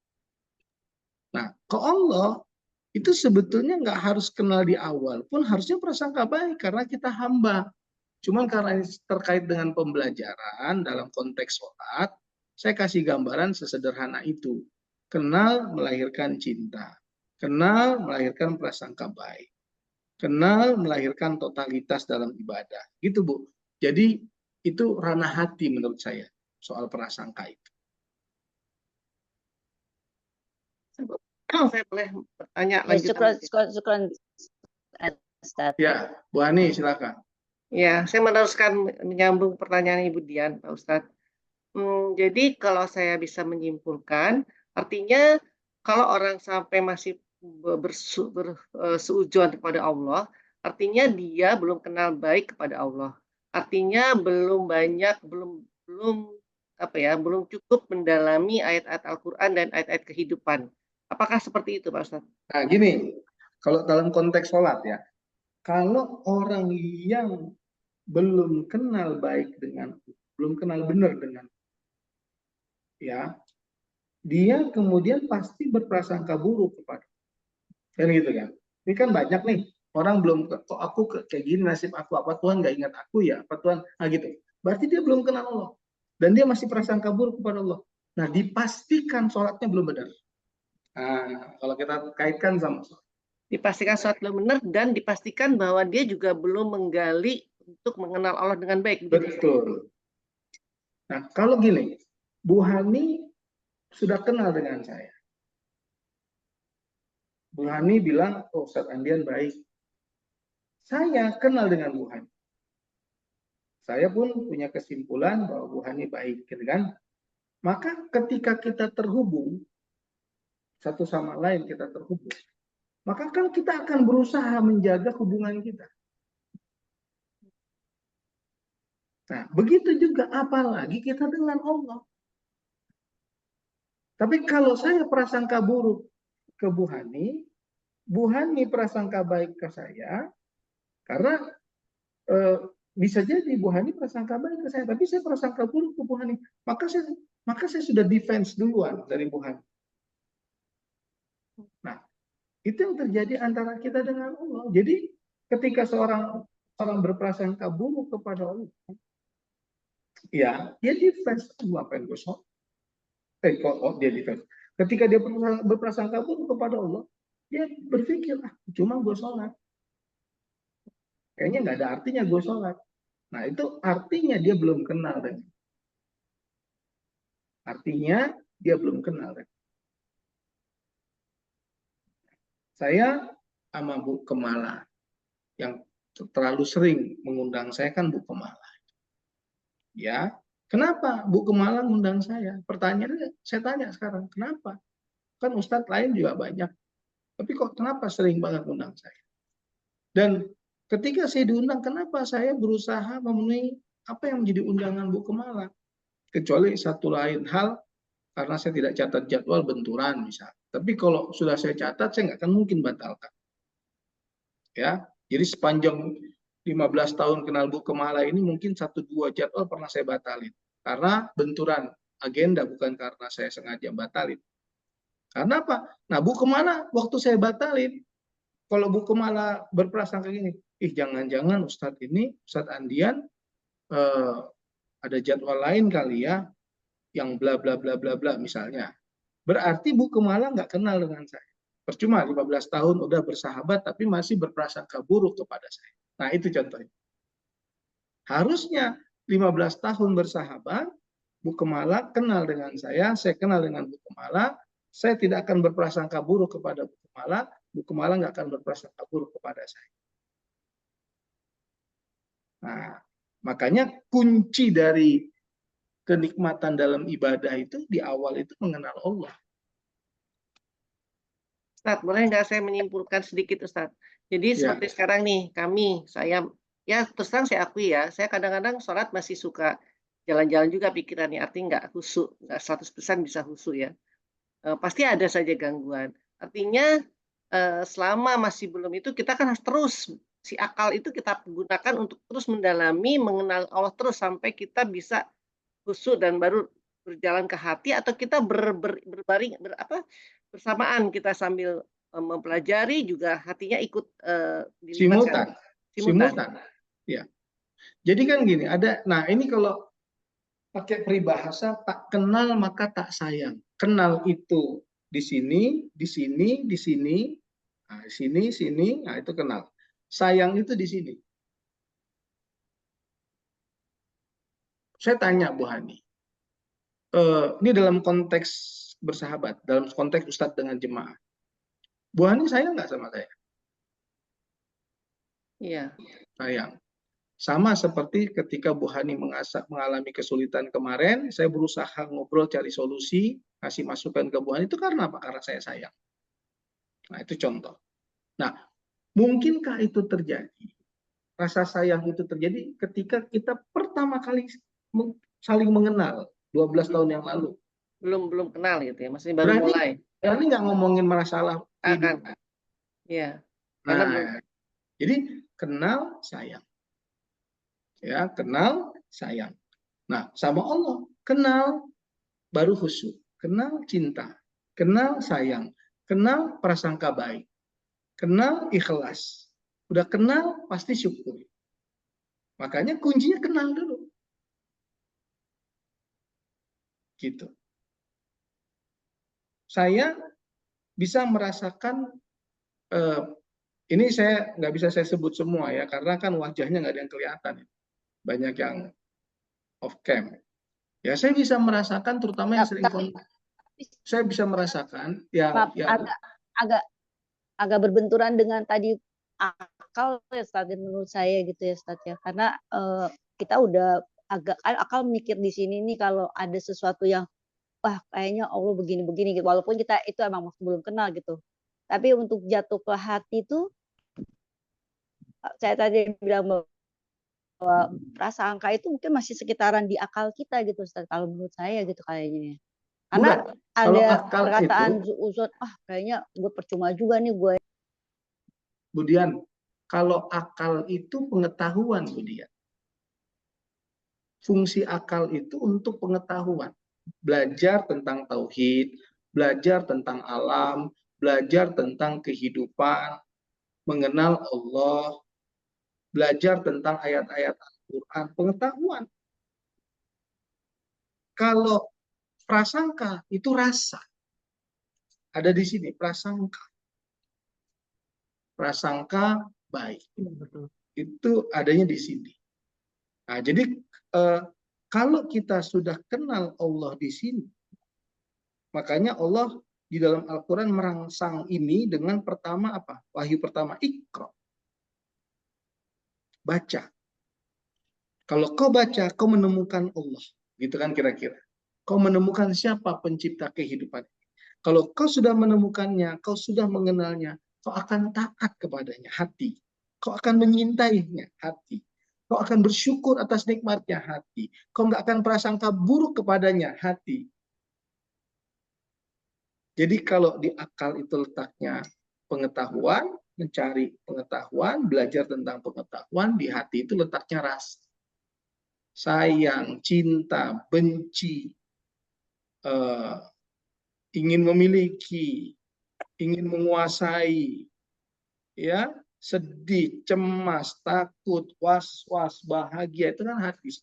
Nah, ke Allah itu sebetulnya nggak harus kenal di awal pun harusnya prasangka baik karena kita hamba. Cuman karena ini terkait dengan pembelajaran dalam konteks sholat, saya kasih gambaran sesederhana itu. Kenal melahirkan cinta. Kenal melahirkan prasangka baik. Kenal melahirkan totalitas dalam ibadah. Gitu, Bu. Jadi itu ranah hati menurut saya soal prasangka itu. Saya boleh bertanya lanjutan? Syukran, Ustaz. Ya, Bu Ani silakan. Ya, saya meneruskan menyambung pertanyaan Ibu Dian, Pak Ustadz. Jadi kalau saya bisa menyimpulkan, artinya kalau orang sampai masih bersuudzon kepada Allah, artinya dia belum kenal baik kepada Allah. Artinya belum cukup mendalami ayat-ayat Al-Quran dan ayat-ayat kehidupan. Apakah seperti itu, Pak Ustadz? Nah, gini, kalau dalam konteks sholat ya, kalau orang yang belum kenal baik belum kenal benar dengan ya, dia kemudian pasti berprasangka buruk kepada kan gitu kan. Ini kan banyak nih orang belum kok aku kayak gini nasib aku, apa Tuhan nggak ingat aku ya, apa Tuhan, nah gitu. Berarti dia belum kenal Allah dan dia masih prasangka buruk kepada Allah. Nah, dipastikan sholatnya belum benar. Nah, kalau kita kaitkan sama sholat. Dipastikan sholat belum benar dan dipastikan bahwa dia juga belum menggali untuk mengenal Allah dengan baik. Betul. Nah, kalau gini, Bu Hani sudah kenal dengan saya. Bu Hani bilang, oh Ustadz Andian baik. Saya kenal dengan Bu Hani. Saya pun punya kesimpulan bahwa Bu Hani baik, gitu kan? Maka ketika kita terhubung, satu sama lain kita terhubung, maka kan kita akan berusaha menjaga hubungan kita. Nah, begitu juga apalagi kita dengan Allah. Tapi kalau saya prasangka buruk ke Bu Hani prasangka baik ke saya, karena bisa jadi Bu Hani prasangka baik ke saya, tapi saya prasangka buruk ke Bu Hani. Maka saya sudah defense duluan dari Bu Hani. Nah, itu yang terjadi antara kita dengan Allah. Jadi ketika seorang berprasangka buruk kepada Allah, ya dia defense, apa yang gue sholat? Kok dia defense? Ketika dia berprasangka buruk kepada Allah, dia berpikir, cuma gue sholat. Kayaknya nggak ada artinya gue sholat. Nah, itu artinya dia belum kenal. Artinya dia belum kenal. Saya sama Bu Kemala, yang terlalu sering mengundang saya kan Bu Kemala. Ya, kenapa Bu Kemala mengundang saya? Pertanyaannya saya tanya sekarang, kenapa? Kan Ustadz lain juga banyak. Tapi kok kenapa sering banget undang saya? Dan ketika saya diundang, kenapa saya berusaha memenuhi apa yang menjadi undangan Bu Kemala? Kecuali satu lain hal, karena saya tidak catat jadwal benturan misalnya. Tapi kalau sudah saya catat, saya nggak akan mungkin batalkan. Ya, jadi sepanjang 15 tahun kenal Bu Kemala ini mungkin 1-2 jadwal pernah saya batalin. Karena benturan agenda, bukan karena saya sengaja batalin. Karena apa? Nah, Bu Kemala waktu saya batalin, kalau Bu Kemala berprasangka gini, jangan-jangan Ustadz Andian ada jadwal lain kali ya, yang bla bla bla bla bla misalnya. Berarti Bu Kemala nggak kenal dengan saya. Percuma 15 tahun udah bersahabat tapi masih berprasangka buruk kepada saya. Nah, itu contohnya. Harusnya 15 tahun bersahabat, Bu Kemala kenal dengan saya kenal dengan Bu Kemala, saya tidak akan berprasangka buruk kepada Bu Kemala nggak akan berprasangka buruk kepada saya. Nah, makanya kunci dari kenikmatan dalam ibadah itu di awal itu mengenal Allah. Ustadz, boleh nggak saya menyimpulkan sedikit, Ustadz? Jadi seperti sekarang nih, saya terus terang saya akui ya, saya kadang-kadang sholat masih suka jalan-jalan juga pikirannya, artinya nggak khusyuk, nggak 100% bisa khusyuk ya. Pasti ada saja gangguan. Artinya selama masih belum itu, kita kan harus terus, si akal itu kita gunakan untuk terus mendalami, mengenal Allah terus sampai kita bisa khusyuk dan baru berjalan ke hati, atau kita berbaring bersamaan kita sambil mempelajari juga hatinya ikut dilibatkan. Simultan. Ya. Jadi kan gini, nah ini kalau pakai peribahasa tak kenal maka tak sayang. Kenal itu di sini, di sini, di sini, nah, sini, nah itu kenal. Sayang itu di sini. Saya tanya Bu Hani, ini dalam konteks bersahabat, dalam konteks Ustadz dengan jemaah. Bu Hani sayang nggak sama saya? Iya. Sayang. Sama seperti ketika Bu Hani mengalami kesulitan kemarin, saya berusaha ngobrol cari solusi, kasih masukan ke Bu Hani, itu karena apa? Karena saya sayang. Nah, itu contoh. Nah, mungkinkah itu terjadi? Rasa sayang itu terjadi ketika kita pertama kali saling mengenal 12 tahun yang lalu. Belum kenal gitu ya, masih baru mulai. Berarti nggak ngomongin masalah kehidupan. Iya. Nah, jadi kenal sayang. Ya, kenal sayang. Nah, sama Allah, kenal baru khusyuk, kenal cinta, kenal sayang, kenal prasangka baik, kenal ikhlas. Udah kenal pasti syukur. Makanya kuncinya kenal dulu. Gitu. Saya bisa merasakan ini saya nggak bisa saya sebut semua ya, karena kan wajahnya nggak ada yang kelihatan. Banyak yang off cam. Ya, saya bisa merasakan, terutama yang sering kontak. Saya bisa merasakan agak berbenturan dengan tadi akal ya Ustaz, menurut saya gitu ya Ustaz ya, karena kita udah agak akal mikir di sini nih kalau ada sesuatu yang wah kayaknya Allah begini-begini gitu, walaupun kita itu emang masih belum kenal gitu, tapi untuk jatuh ke hati itu saya tadi bilang bahwa prasangka itu mungkin masih sekitaran di akal kita gitu Ustaz, kalau menurut saya gitu kayaknya. Karena ada perkataan uzon, kayaknya gue percuma juga nih gue. Kemudian kalau akal itu pengetahuan, kemudian fungsi akal itu untuk pengetahuan, belajar tentang tauhid, belajar tentang alam, belajar tentang kehidupan, mengenal Allah, belajar tentang ayat-ayat Al-Quran, pengetahuan. Kalau prasangka itu rasa, ada di sini prasangka. Prasangka baik, itu adanya di sini. Nah, jadi kalau kita sudah kenal Allah di sini, makanya Allah di dalam Al-Quran merangsang ini dengan pertama apa? Wahyu pertama, Iqra. Baca. Kalau kau baca, kau menemukan Allah. Gitu kan kira-kira. Kau menemukan siapa pencipta kehidupan. Kalau kau sudah menemukannya, kau sudah mengenalnya, kau akan taat kepadanya, hati. Kau akan menyintainya, hati. Kau akan bersyukur atas nikmatnya, hati. Kau nggak akan prasangka buruk kepadanya, hati. Jadi kalau di akal itu letaknya pengetahuan, mencari pengetahuan, belajar tentang pengetahuan, di hati itu letaknya rasa. Sayang, cinta, benci, ingin memiliki, ingin menguasai, ya, sedih, cemas, takut, was-was, bahagia, itu kan hati.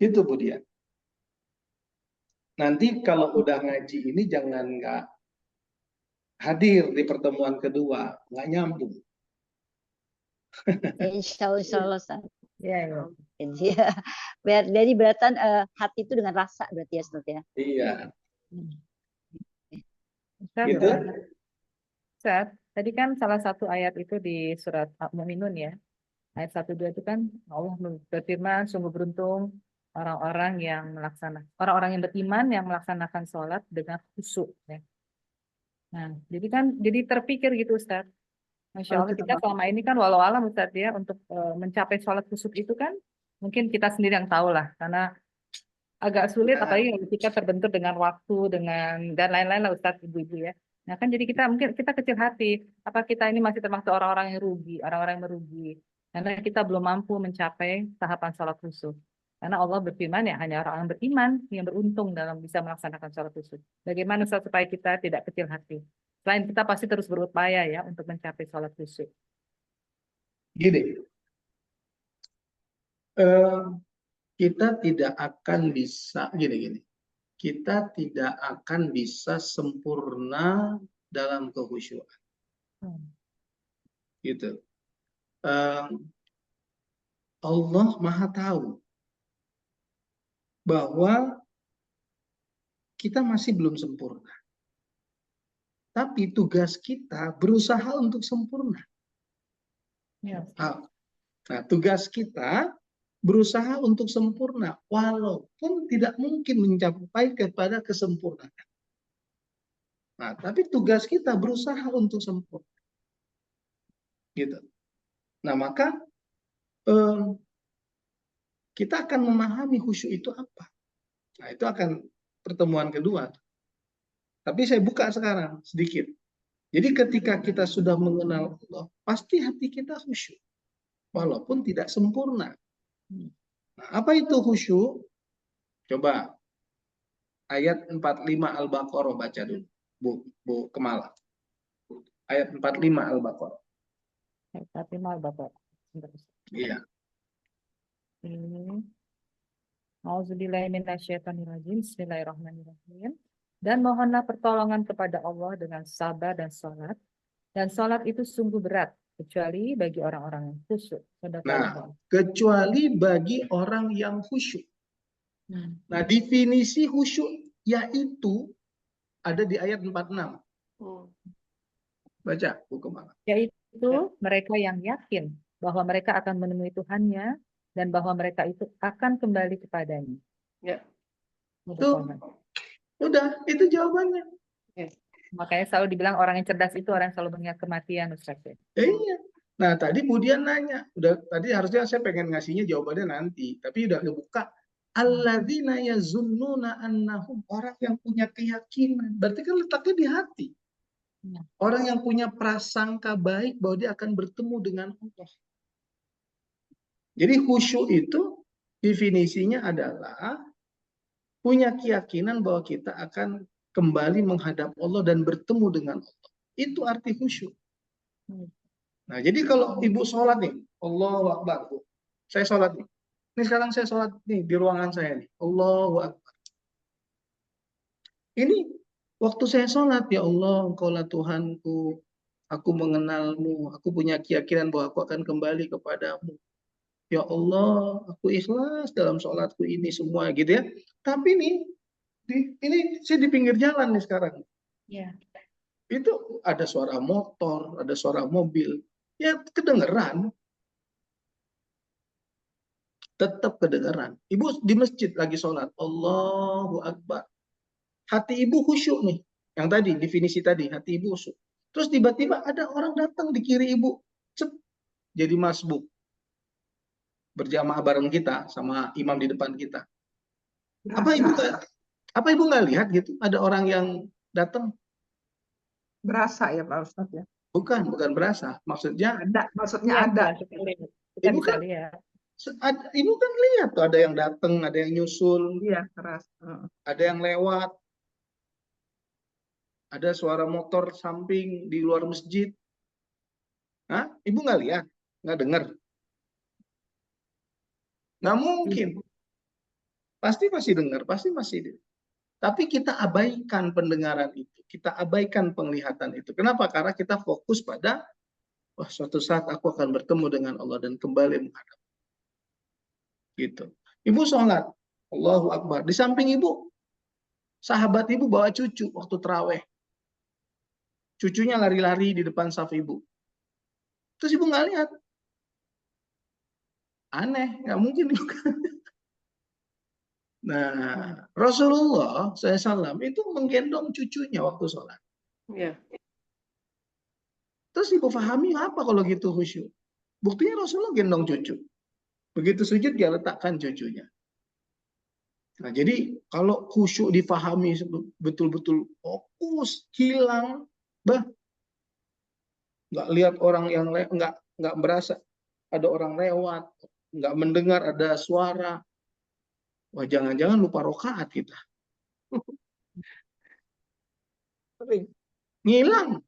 Itu Bu Dian. Nanti kalau udah ngaji ini jangan nggak hadir di pertemuan kedua, nggak nyambung. Insya Allah, Ustaz. Ya. Iya. Jadi beratan hati itu dengan rasa berarti ya, Ustaz ya. Iya. Ustaz, Gitu. Ustaz, tadi kan salah satu ayat itu di surat Al-Mu'minun ya. Ayat 1-2 itu kan Allah berfirman, sungguh beruntung orang-orang yang beriman yang melaksanakan sholat dengan khusyuk ya. Nah, jadi terpikir gitu Ustaz. Masya Allah, kita selama ini kan walau alam Ustaz ya, untuk mencapai sholat khusyuk itu kan mungkin kita sendiri yang tahu lah, karena agak sulit apalagi kalau kita terbentur dengan waktu, dan lain-lain lah Ustaz, ibu-ibu ya. Nah kan jadi mungkin kita kecil hati, apa kita ini masih termasuk orang-orang yang rugi, orang-orang yang merugi, karena kita belum mampu mencapai tahapan sholat khusyuk. Karena Allah berfirman ya, hanya orang-orang beriman yang beruntung dalam bisa melaksanakan sholat khusyuk. Bagaimana Ustaz supaya kita tidak kecil hati? Selain kita pasti terus berupaya ya untuk mencapai sholat khusyuk. Gini, kita tidak akan bisa kita tidak akan bisa sempurna dalam kehusyuan. Gitu. Allah Maha tahu bahwa kita masih belum sempurna. Tapi tugas kita berusaha untuk sempurna. Ya. Nah, tugas kita berusaha untuk sempurna, walaupun tidak mungkin mencapai kepada kesempurnaan. Nah, tapi tugas kita berusaha untuk sempurna. Gitu. Nah, maka kita akan memahami khusyuk itu apa. Nah, itu akan pertemuan kedua. Tapi saya buka sekarang sedikit. Jadi ketika kita sudah mengenal Allah, pasti hati kita khusyuk. Walaupun tidak sempurna. Nah, apa itu khusyuk? Coba ayat 45 Al-Baqarah baca dulu. Bu Kemala. Ayat 45 Al-Baqarah. Ayat 45 Al-Baqarah. Iya. Auzubillahiminasyaitonirrajim. Bismillahirrahmanirrahim. Dan mohonlah pertolongan kepada Allah dengan sabar dan sholat. Dan sholat itu sungguh berat, kecuali bagi orang-orang yang khusyuk. Nah, kecuali bagi orang yang khusyuk. Nah, definisi khusyuk yaitu ada di ayat 46. Baca, Bu Kemala. Yaitu mereka yang yakin bahwa mereka akan menemui Tuhannya dan bahwa mereka itu akan kembali kepadanya. Ya. Tuh. Udah, itu jawabannya. Makanya selalu dibilang orang yang cerdas itu orang yang selalu mengingat kematian, Ustaz. Iya. Nah, tadi Budian nanya, tadi harusnya saya pengen ngasihnya jawabannya nanti, tapi udah kebuka. Alladzina yazunnuna annahum, orang yang punya keyakinan. Berarti kan letaknya di hati. Orang yang punya prasangka baik bahwa dia akan bertemu dengan Allah. Jadi khusyuk itu definisinya adalah punya keyakinan bahwa kita akan kembali menghadap Allah dan bertemu dengan Allah. Itu arti khusyuk. Nah, jadi kalau ibu sholat nih, Allahu Akbar. Saya sholat nih. Ini sekarang saya sholat nih di ruangan saya nih. Allahu Akbar. Ini waktu saya sholat, ya Allah, Engkaulah Tuhanku. Aku mengenalmu. Aku punya keyakinan bahwa aku akan kembali kepadamu. Ya Allah, aku ikhlas dalam sholatku ini semua gitu ya. Tapi ini saya di pinggir jalan nih sekarang. Ya. Itu ada suara motor, ada suara mobil. Ya kedengeran. Tetap kedengeran. Ibu di masjid lagi sholat. Allahu Akbar. Hati ibu khusyuk nih. Yang tadi, definisi tadi, hati ibu khusyuk. Terus tiba-tiba ada orang datang di kiri ibu. Cep, jadi masbuk. Berjamaah bareng kita sama imam di depan kita. Apa ibu nggak lihat gitu? Ada orang yang datang. Berasa ya Pak Ustadz ya. Bukan berasa. Maksudnya Maksudnya ada. kita lihat. Kita ibu bisa kan lihat. ibu kan lihat tuh ada yang datang, ada yang nyusul, Iya, keras. ada yang lewat, ada suara motor samping di luar masjid. Hah? Ibu nggak lihat, nggak dengar. Nggak mungkin. Pasti masih dengar, pasti masih. Tapi kita abaikan pendengaran itu, kita abaikan penglihatan itu. Kenapa? Karena kita fokus pada, wah suatu saat aku akan bertemu dengan Allah dan kembali menghadap. Gitu. Ibu sholat, Allahu Akbar. Di samping ibu, sahabat ibu bawa cucu waktu terawih. Cucunya lari-lari di depan saf ibu. Terus ibu nggak lihat. Aneh, nggak mungkin. Nah, Rasulullah SAW itu menggendong cucunya waktu sholat. Ya. Terus ibu pahami apa kalau gitu khusyuk? Buktinya Rasulullah gendong cucu. Begitu sujud dia letakkan cucunya. Nah, jadi kalau khusyuk difahami betul-betul fokus, hilang, nggak lihat orang yang nggak berasa ada orang lewat, nggak mendengar ada suara. Wah, jangan-jangan lupa rokaat kita. Ngilang,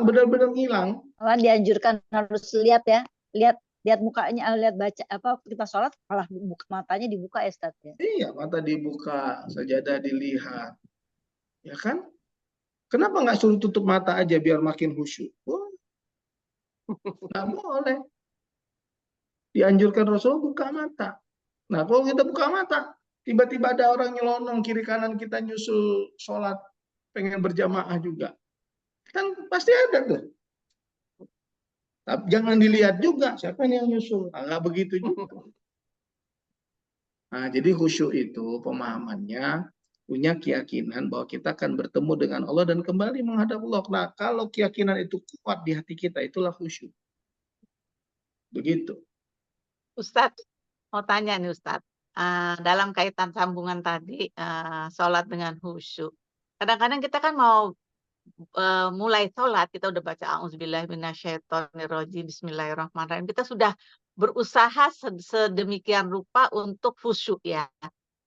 benar-benar ngilang. Malah dianjurkan harus lihat ya, lihat mukanya, lihat baca apa kita sholat, malah matanya dibuka ya Ustaz ya. Iya, mata dibuka, sajadah dilihat, ya kan? Kenapa nggak suruh tutup mata aja biar makin khusyuk? Nggak boleh. Dianjurkan Rasulullah buka mata. Nah, kalau kita buka mata, tiba-tiba ada orang nyelonong kiri kanan kita nyusul sholat, pengen berjamaah juga. Kan pasti ada tuh. Tapi jangan dilihat juga siapa yang nyusul. Nah, nggak begitu juga. Nah, jadi khusyuk itu pemahamannya punya keyakinan bahwa kita akan bertemu dengan Allah dan kembali menghadap Allah. Nah, kalau keyakinan itu kuat di hati kita, itulah khusyuk. Begitu. Ustadz, mau tanya nih Ustadz, dalam kaitan sambungan tadi, sholat dengan khusyuk. Kadang-kadang kita kan mau mulai sholat, kita udah baca A'udzubillahiminasyaitonirrajim, Bismillahirrahmanirrahim. Kita sudah berusaha sedemikian rupa untuk khusyuk ya.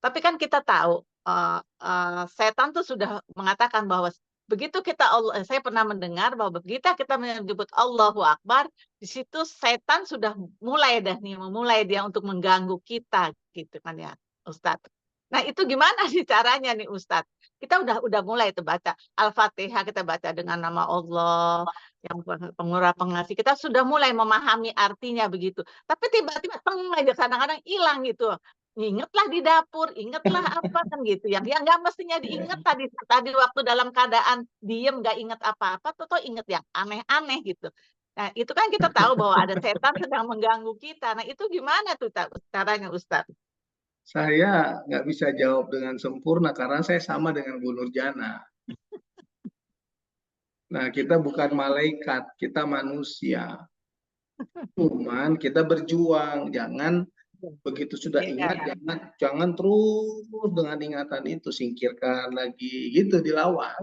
Tapi kan kita tahu, setan tuh sudah mengatakan bahwa begitu kita saya pernah mendengar bahwa begitu kita menyebut Allahu Akbar, di situ setan sudah mulai dia untuk mengganggu kita gitu kan ya Ustadz. Nah itu gimana sih caranya nih Ustadz? Kita udah mulai tuh baca Al-Fatihah, kita baca dengan nama Allah yang pengurah pengasih. Kita sudah mulai memahami artinya begitu. Tapi tiba-tiba aja kadang-kadang hilang gitu. Ingatlah di dapur, ingatlah apa kan gitu. Yang nggak mestinya diingat tadi waktu dalam keadaan diem nggak ingat apa-apa, atau ingat yang aneh-aneh gitu. Nah itu kan kita tahu bahwa ada setan sedang mengganggu kita. Nah itu gimana tuh caranya Ustadz? Saya nggak bisa jawab dengan sempurna karena saya sama dengan Bu Nurjana. Nah, kita bukan malaikat, kita manusia. Cuman kita berjuang, jangan begitu sudah ingat, jangan terus dengan ingatan itu, singkirkan lagi, gitu, dilawan.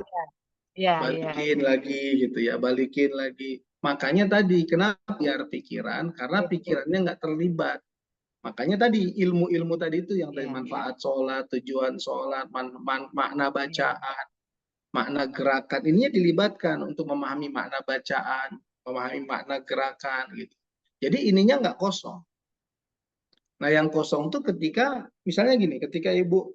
Balikin lagi, gitu ya, balikin lagi. Makanya tadi, kenapa biar pikiran? Karena pikirannya nggak terlibat. Makanya tadi ilmu-ilmu tadi itu yang tadi manfaat sholat, tujuan sholat, makna bacaan, makna gerakan, ininya dilibatkan untuk memahami makna bacaan, memahami makna gerakan gitu. Jadi ininya nggak kosong. Nah yang kosong tuh ketika misalnya gini, ketika ibu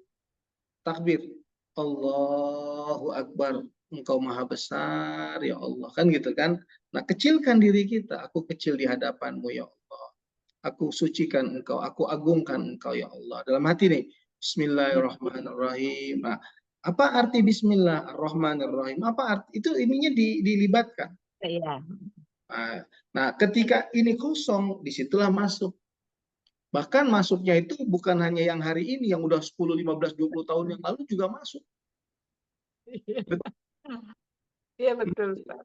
takbir, Allahu Akbar, Engkau maha besar ya Allah, kan gitu kan. Nah kecilkan diri kita, aku kecil di hadapanmu ya Allah. Aku sucikan engkau, aku agungkan engkau ya Allah. Dalam hati nih, Bismillahirrahmanirrahim. Nah, apa arti Bismillahirrahmanirrahim? Apa arti itu? Ininya dilibatkan. Iya. Nah, ketika ini kosong, disitulah masuk. Bahkan masuknya itu bukan hanya yang hari ini, yang udah 10, 15, 20 tahun yang lalu juga masuk. Iya betul Ustaz.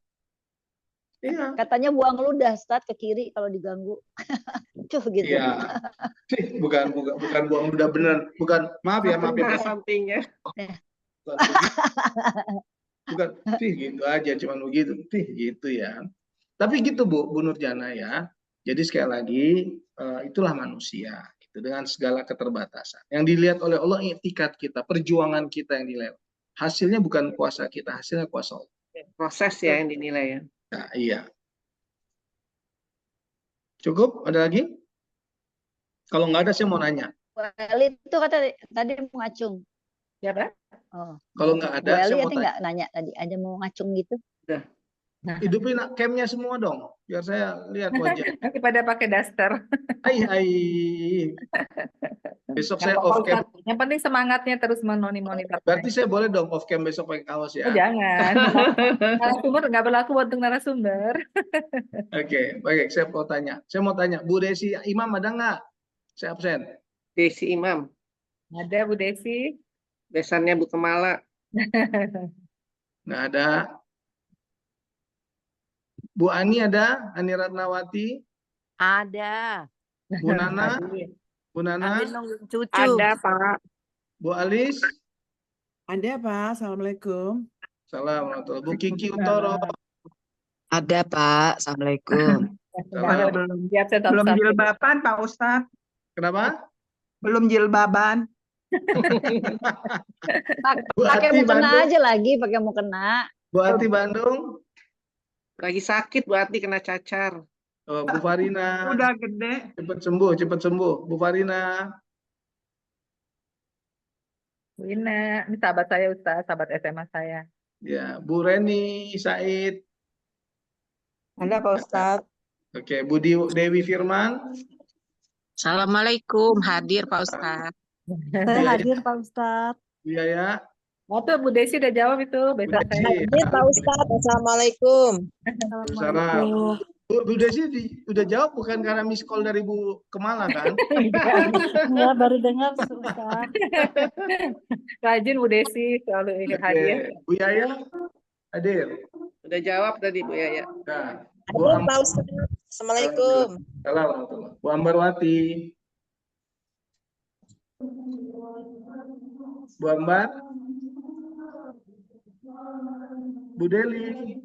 Iya. Katanya buang ludah Ustaz ke kiri kalau diganggu. Cuh gitu. Iya. Bukan buang ludah benar. Bukan, maaf ya. Sampingnya. Bukan gitu aja, cuman begitu, gitu ya. Tapi gitu Bu Nurjana ya. Jadi sekali lagi itulah manusia itu dengan segala keterbatasan. Yang dilihat oleh Allah itikat kita, perjuangan kita yang dilihat. Hasilnya bukan kuasa kita, hasilnya kuasa Allah. Proses ya yang dinilai ya. Nah, iya. Cukup? Ada lagi? Kalau nggak ada saya mau nanya. Bu Eli itu kata tadi mau ngacung. Siapa? Oh, Kalau nggak ada Bu Eli saya mau tadi tanya. nggak nanya tadi, ada mau ngacung gitu. Hidupin camnya semua dong, biar saya lihat wajah. Nanti pada pakai daster. Hai. Besok Nggak saya apa-apa, off cam. Ustaz. Yang penting semangatnya terus monitor. Berarti saya boleh dong off cam besok pakai kaos Oh, ya. jangan. Narasumber nggak berlaku untuk narasumber. Oke, baik. Saya mau tanya. Saya mau tanya, Bu Desi Imam ada nggak? Saya absen. Desi Imam. Ada Bu Desi. Besannya Bu Kemala. Nggak ada. Bu Ani ada? Ani Ratnawati? Ada. Bu Nana? Bu Nana? Ambil nunggu cucu. Ada Pak. Bu Alis? Ada Pak, Assalamualaikum. Assalamualaikum. Bu Kiki Utoro? Ada Pak, Assalamualaikum. Salam. Belum jilbaban Pak Ustadz. Kenapa? Belum jilbaban. Pakai Ati mukena Bandung? aja lagi, pakai mukena. Bu Ati Bandung? Lagi sakit Bu Ati kena cacar. Oh, Bu Farina? Udah gede. Cepat sembuh. Bu Farina? Bu Ina, ini sahabat saya Ustaz, sahabat SMA saya. Ya, Bu Reni Said? Ada Pak Ustadz. Oke, Bu Dewi Firman? Assalamualaikum, hadir Pak Ustadz. Saya hadir Pak Ustadz. Iya ya. Oh tuh Bu Desi udah jawab itu, besok saya. Hadir Pak Ustadz. Assalamualaikum. Salam. Bu Desi udah jawab bukan karena miss call dari Bu Kemala kan? Ya, baru dengar Ustaz. Rajin Bu Desi selalu ingin hadir. Bu Yaya hadir. Udah jawab tadi Bu Yaya. Nah, Hadir Pak Ustadz. Assalamualaikum. Assalamualaikum. Bu Ambarwati. Bu Ambar. Bu Deli.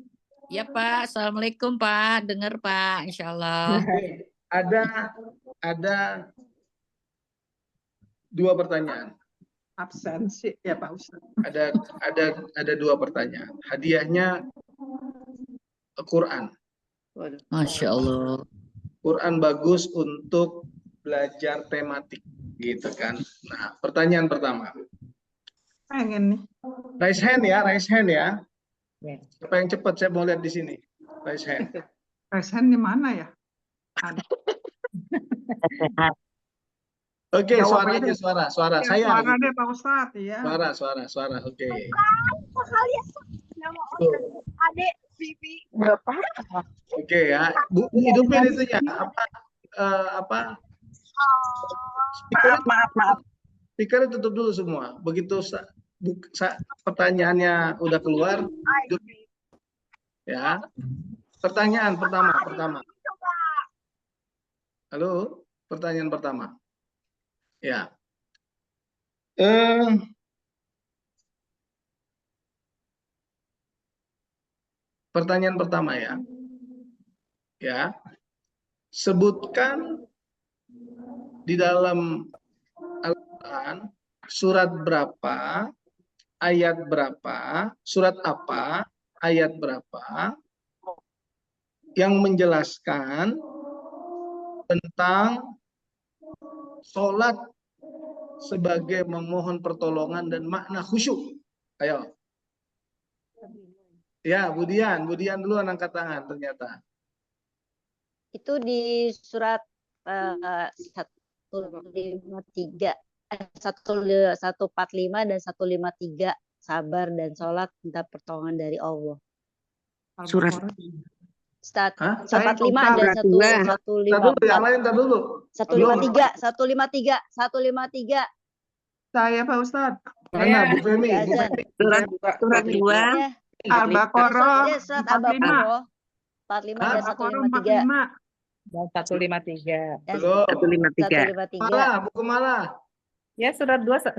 Ya Pak, Assalamualaikum Pak, dengar Pak, Insya Allah. Ada dua pertanyaan. Absensi ya Pak Ustadz. Ada dua pertanyaan. Hadiahnya Quran. Masya Allah. Quran bagus untuk belajar tematik gitu kan. Nah, pertanyaan pertama. Pengen nih. Raise hand ya. Siapa yang cepat, saya mau lihat di sini. Raise hand. Resen di mana ya? Ada. Oke, Jawab suaranya aja. suara. Ya, Saya. suara deh Pak Ustadz ya. Suara. Oke. Adek, Bibi. Bapak. Oke ya. Bu, hidupin itu ya. Maaf. Speaker tutup dulu semua. Begitu pertanyaannya udah keluar, hidup. Ya. Pertanyaan pertama. Halo, pertanyaan pertama. Ya. Pertanyaan pertama ya. Ya. Sebutkan di dalam Al-Quran surat berapa, ayat berapa, surat apa, ayat berapa yang menjelaskan tentang sholat sebagai memohon pertolongan dan makna khusyuk. Ayo. Ya, Budian dulu angkat tangan ternyata. Itu di surat 153, 145 dan 153, sabar dan sholat minta pertolongan dari Allah. Surat. Ustaz, Hah? 145 dan 154. Yang lain tar dulu. 153. Saya Pak Ustadz. Mana Bu Femi? Ya, Bu Azan. Femi. Surat 2. Al-Baqarah. Ya, surat Al-Baqarah 45 dan Al-Baqarah 153. 45. Dan 153. Belum. 153. Malah, Bu Kemala. Ya surat 2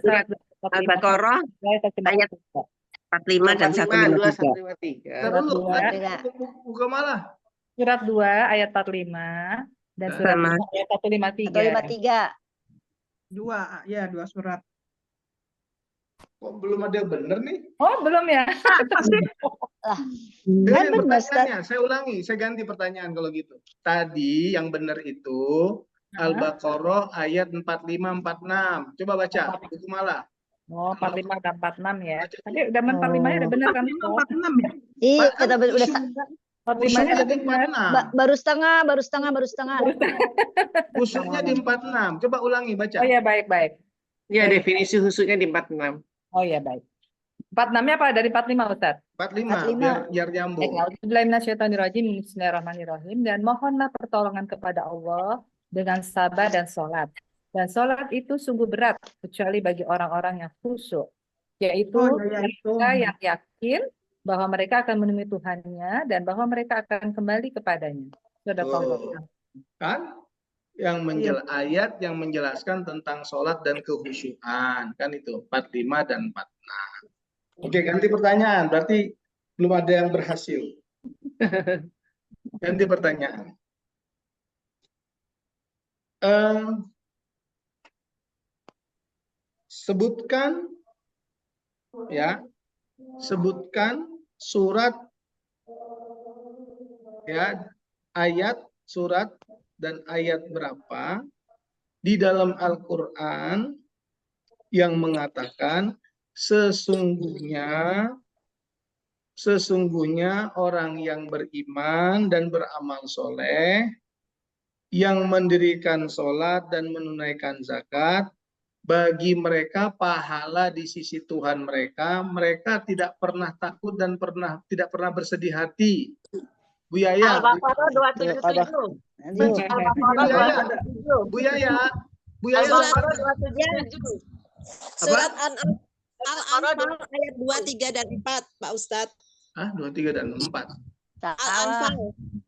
Al-Baqarah ayat 45 dan 2, 153. 153. Ntar Surat dulu, 2, Tiga. buka malah. surat 2 ayat 45 dan surat Sama 5 ayat 153. 153. Dua surat. Kok belum ada yang bener nih? Oh, belum ya? Apa sih? Lah, Dengerin kan benar, Ustaz. pertanyaannya, saya ulangi, saya ganti pertanyaan kalau gitu. Tadi yang benar itu Al-Baqarah ayat 45-46. Coba baca, buku malah. Oh, 45 dan 46 ya. Baca Tadi udah 45-nya udah benar kan? 45, 46 ya? Iya, Kan kita udah khusyuk- 45-nya khusyuknya udah di benar. 46. baru setengah, baru setengah, baru setengah. Khusyuknya di 46. Coba ulangi, baca. Oh ya, baik-baik. Ya, definisi khususnya di 46. Oh ya, baik. 46-nya apa? Dari 45, Ustaz? 45, 45. biar nyambung. Bismillahirrahmanirrahim. Bismillahirrahmanirrahim. Dan mohonlah pertolongan kepada Allah dengan sabar dan sholat. Dan sholat itu sungguh berat, kecuali bagi orang-orang yang khusyuk. Yaitu Oh, ya, itu. mereka yang yakin bahwa mereka akan menemui Tuhannya dan bahwa mereka akan kembali kepadanya. Sadaqallah. Kan? Yang ayat yang menjelaskan tentang sholat dan kekhusyukan. Kan itu, 45 dan 46. Oke, ganti pertanyaan. Berarti belum ada yang berhasil. Ganti pertanyaan. Sebutkan surat ya, ayat, surat dan ayat berapa di dalam Al-Qur'an yang mengatakan sesungguhnya orang yang beriman dan beramal soleh, yang mendirikan sholat dan menunaikan zakat, bagi mereka pahala di sisi Tuhan mereka, mereka tidak pernah takut dan tidak pernah bersedih hati. Bu Yaya. Al-Baqarah 277. Al-Baqarah 277. Bu Yaya. Al-Baqarah 277. Surat Al-Anfal ayat 2, 3, dan 4, Pak Ustadz. 2, 3, dan 4.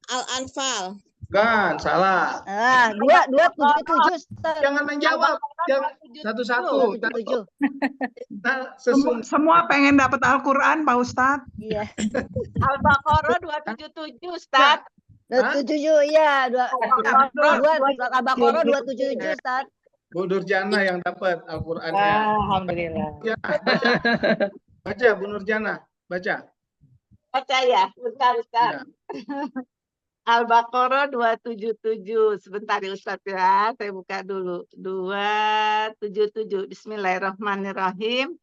Al-Anfal. Kan, salah. 277. Jangan menjawab. Satu-satu. Semua pengen dapat Al-Quran, Pak Ustadz. Iya. Al-Baqarah 277, Ustaz. 277, iya. Al-Baqarah 277, Ustaz. Bu Nurjana yang dapat Al-Qur'annya. Alhamdulillah. Baca, Bu Nurjana. Baca. Baca ya, bentar. Ya. Al-Baqarah 277. Sebentar ya Ustaz ya, saya buka dulu. 277. Bismillahirrahmanirrahim.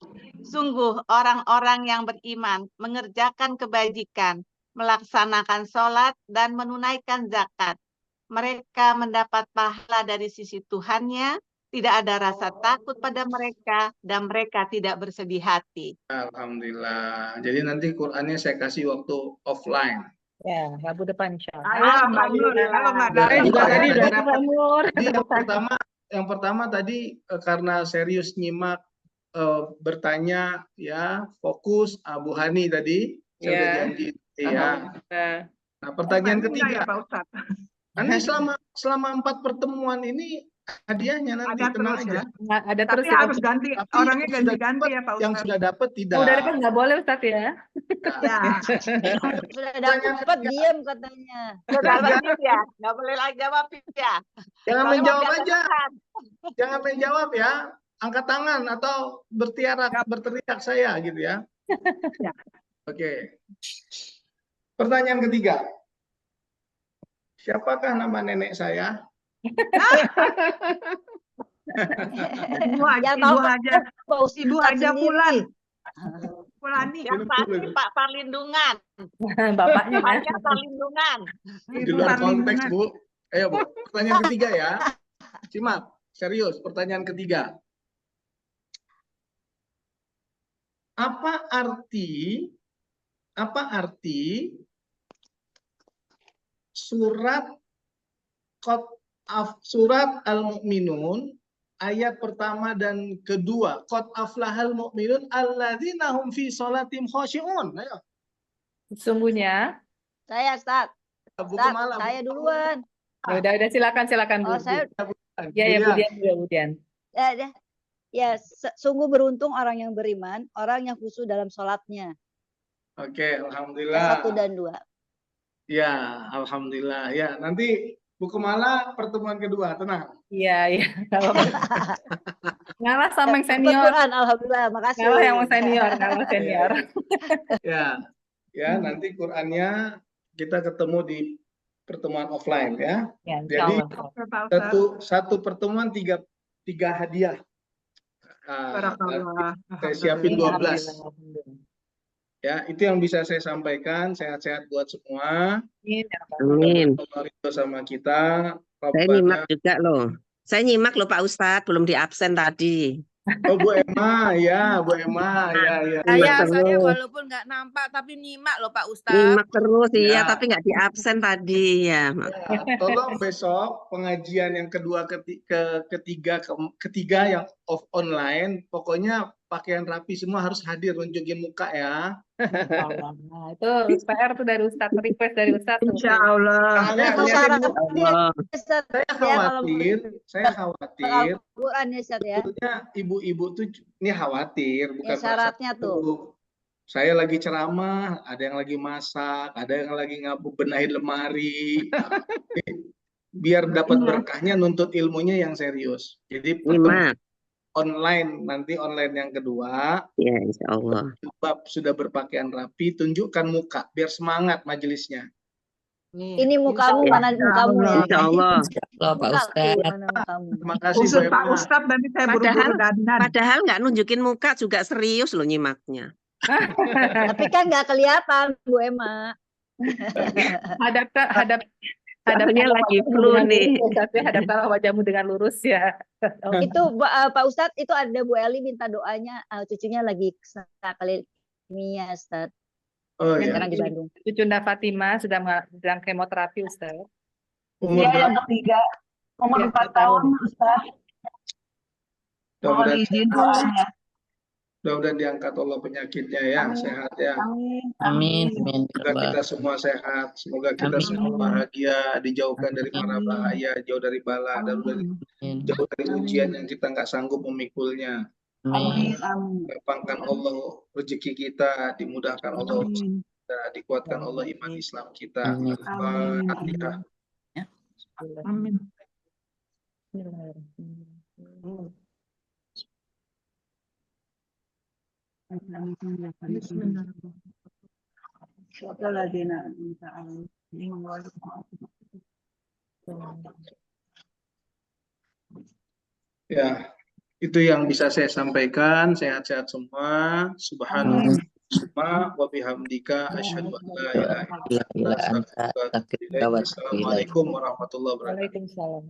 Sungguh orang-orang yang beriman mengerjakan kebajikan, melaksanakan sholat dan menunaikan zakat. Mereka mendapat pahala dari sisi Tuhannya, tidak ada rasa takut pada mereka, dan mereka tidak bersedih hati. Alhamdulillah. Jadi nanti Qur'annya saya kasih waktu offline. Ya, Rabu depan insya Allah. Ayo, Mbak Nur. Kalau nggak ada, Juga tadi udah dapat. Mbak Nur. Jadi yang pertama tadi karena serius nyimak bertanya ya, fokus Bu Hani tadi saya udah janji ya. Nah, pertanyaan ketiga. Pak Ustadz. Nanti selama 4 pertemuan ini hadiahnya nanti Ada tenang terus aja. Nah, ada Tapi terus ya. harus ganti, Tapi orangnya yang sudah ganti-ganti dapat- ya Pak Yang Ustadz. sudah dapat tidak. Udah dapat nggak boleh Ustaz ya. Ya. Sudah dapat diam katanya. Sudah dapat ya, nggak boleh lagi jawab ya. Jangan Soalnya menjawab mau aja. biasa. Jangan menjawab ya. Angkat tangan atau berteriak saya gitu ya. Ya. Oke. Pertanyaan ketiga. Siapakah nama nenek saya? Yang tahu Ibu Haja Fulan. Fulani. Yang pasti Pak Parlindungan. Bapaknya kan. Paknya Parlindungan. Di luar konteks, Bu. Ayo, Bu. Pertanyaan ketiga ya. Simak, serius. Pertanyaan ketiga. Apa arti surat Al-Mu'minun ayat pertama dan kedua? Qad aflahal mu'minun alladzina hum fi sholatim khashi'un. Ayo. Sesungguhnya. Saya, Ustaz. Ustaz, saya duluan. Ya, udah silakan Bu. Oh, saya. Ya, Bu Dian. Ya. Ya, sungguh beruntung orang yang beriman, orang yang khusyuk dalam sholatnya. Oke, Yang alhamdulillah. 1 dan 2. Ya, alhamdulillah. Ya, nanti Bu Kemala pertemuan kedua, tenang. Iya. Ngalah sama yang Dapat senior. Quran, alhamdulillah, makasih. Ngalah yang senior, ngalah senior. Ya, nanti Qurannya kita ketemu di pertemuan offline ya. Ya, Jadi insyaallah. satu pertemuan tiga hadiah. Barakallah. Saya siapin 12. Alhamdulillah. Ya, itu yang bisa saya sampaikan. Sehat-sehat buat semua. Amin. Mudah-mudahan sama kita. Saya nyimak juga loh. Saya nyimak loh Pak Ustadz, belum di absen tadi. Oh Bu Emma, ya Bu Emma, ya. Saya walaupun nggak nampak tapi nyimak loh Pak Ustadz. Nyimak terus iya, Ya. tapi nggak di absen tadi ya. Tolong besok pengajian yang kedua, ketiga yang online, pokoknya pakaian rapi semua harus hadir, nunjukin muka ya. Nah, itu PR tuh dari Ustadz, request dari Ustadz. Insya Allah. Saya khawatir Quran ya, Ustaz ya. sebetulnya ibu-ibu tuh ini khawatir, bukan Ya, syaratnya tuh. Saya lagi ceramah, ada yang lagi masak, ada yang lagi benahin lemari. Biar dapat berkahnya, nuntut ilmunya yang serius. Jadi online, nanti online yang kedua. Ya, insya Allah. Sudah berpakaian rapi, tunjukkan muka, biar semangat majelisnya. Ini mukamu, mana mukamu ya? Insya Allah. Pak Ustadz. Terima kasih Khusus Bu Pak Emma. Ustadz, nanti saya buru-buru dandan. Padahal nggak nunjukin muka juga serius loh nyimaknya. Tapi kan nggak kelihatan, Bu Emma. Hadapnya lagi flu nih. Hadapkanlah wajahmu dengan lurus ya. Itu Pak Ustadz, itu ada Bu Eli minta doanya, cucunya lagi kalinia, Ustadz. Oh iya. Sekarang di Bandung. Cucu Nda Fatima sedang kemoterapi, Ustaz. Umur yang ketiga, umur 4 tahun, Ustaz. Mohon izin doanya. Mudah-mudahan diangkat Allah penyakitnya ya, sehat ya. Amin. Semoga kita semua sehat, semoga kita semua bahagia, dijauhkan dari mara bahaya, jauh dari bala, dan jauh dari ujian yang kita nggak sanggup memikulnya. Amin. Lapangkan Allah rezeki kita, dimudahkan Allah, dikuatkan Allah iman Islam kita. Al-Fatihah. Amin. Ya, itu yang bisa saya sampaikan. Sehat-sehat semua. Subhanallah. Wa bihamdika asyhadu an la ilaha illa anta astaghfiruka wa atubu ilaik. Assalamualaikum warahmatullahi wabarakatuh. Waalaikumsalam.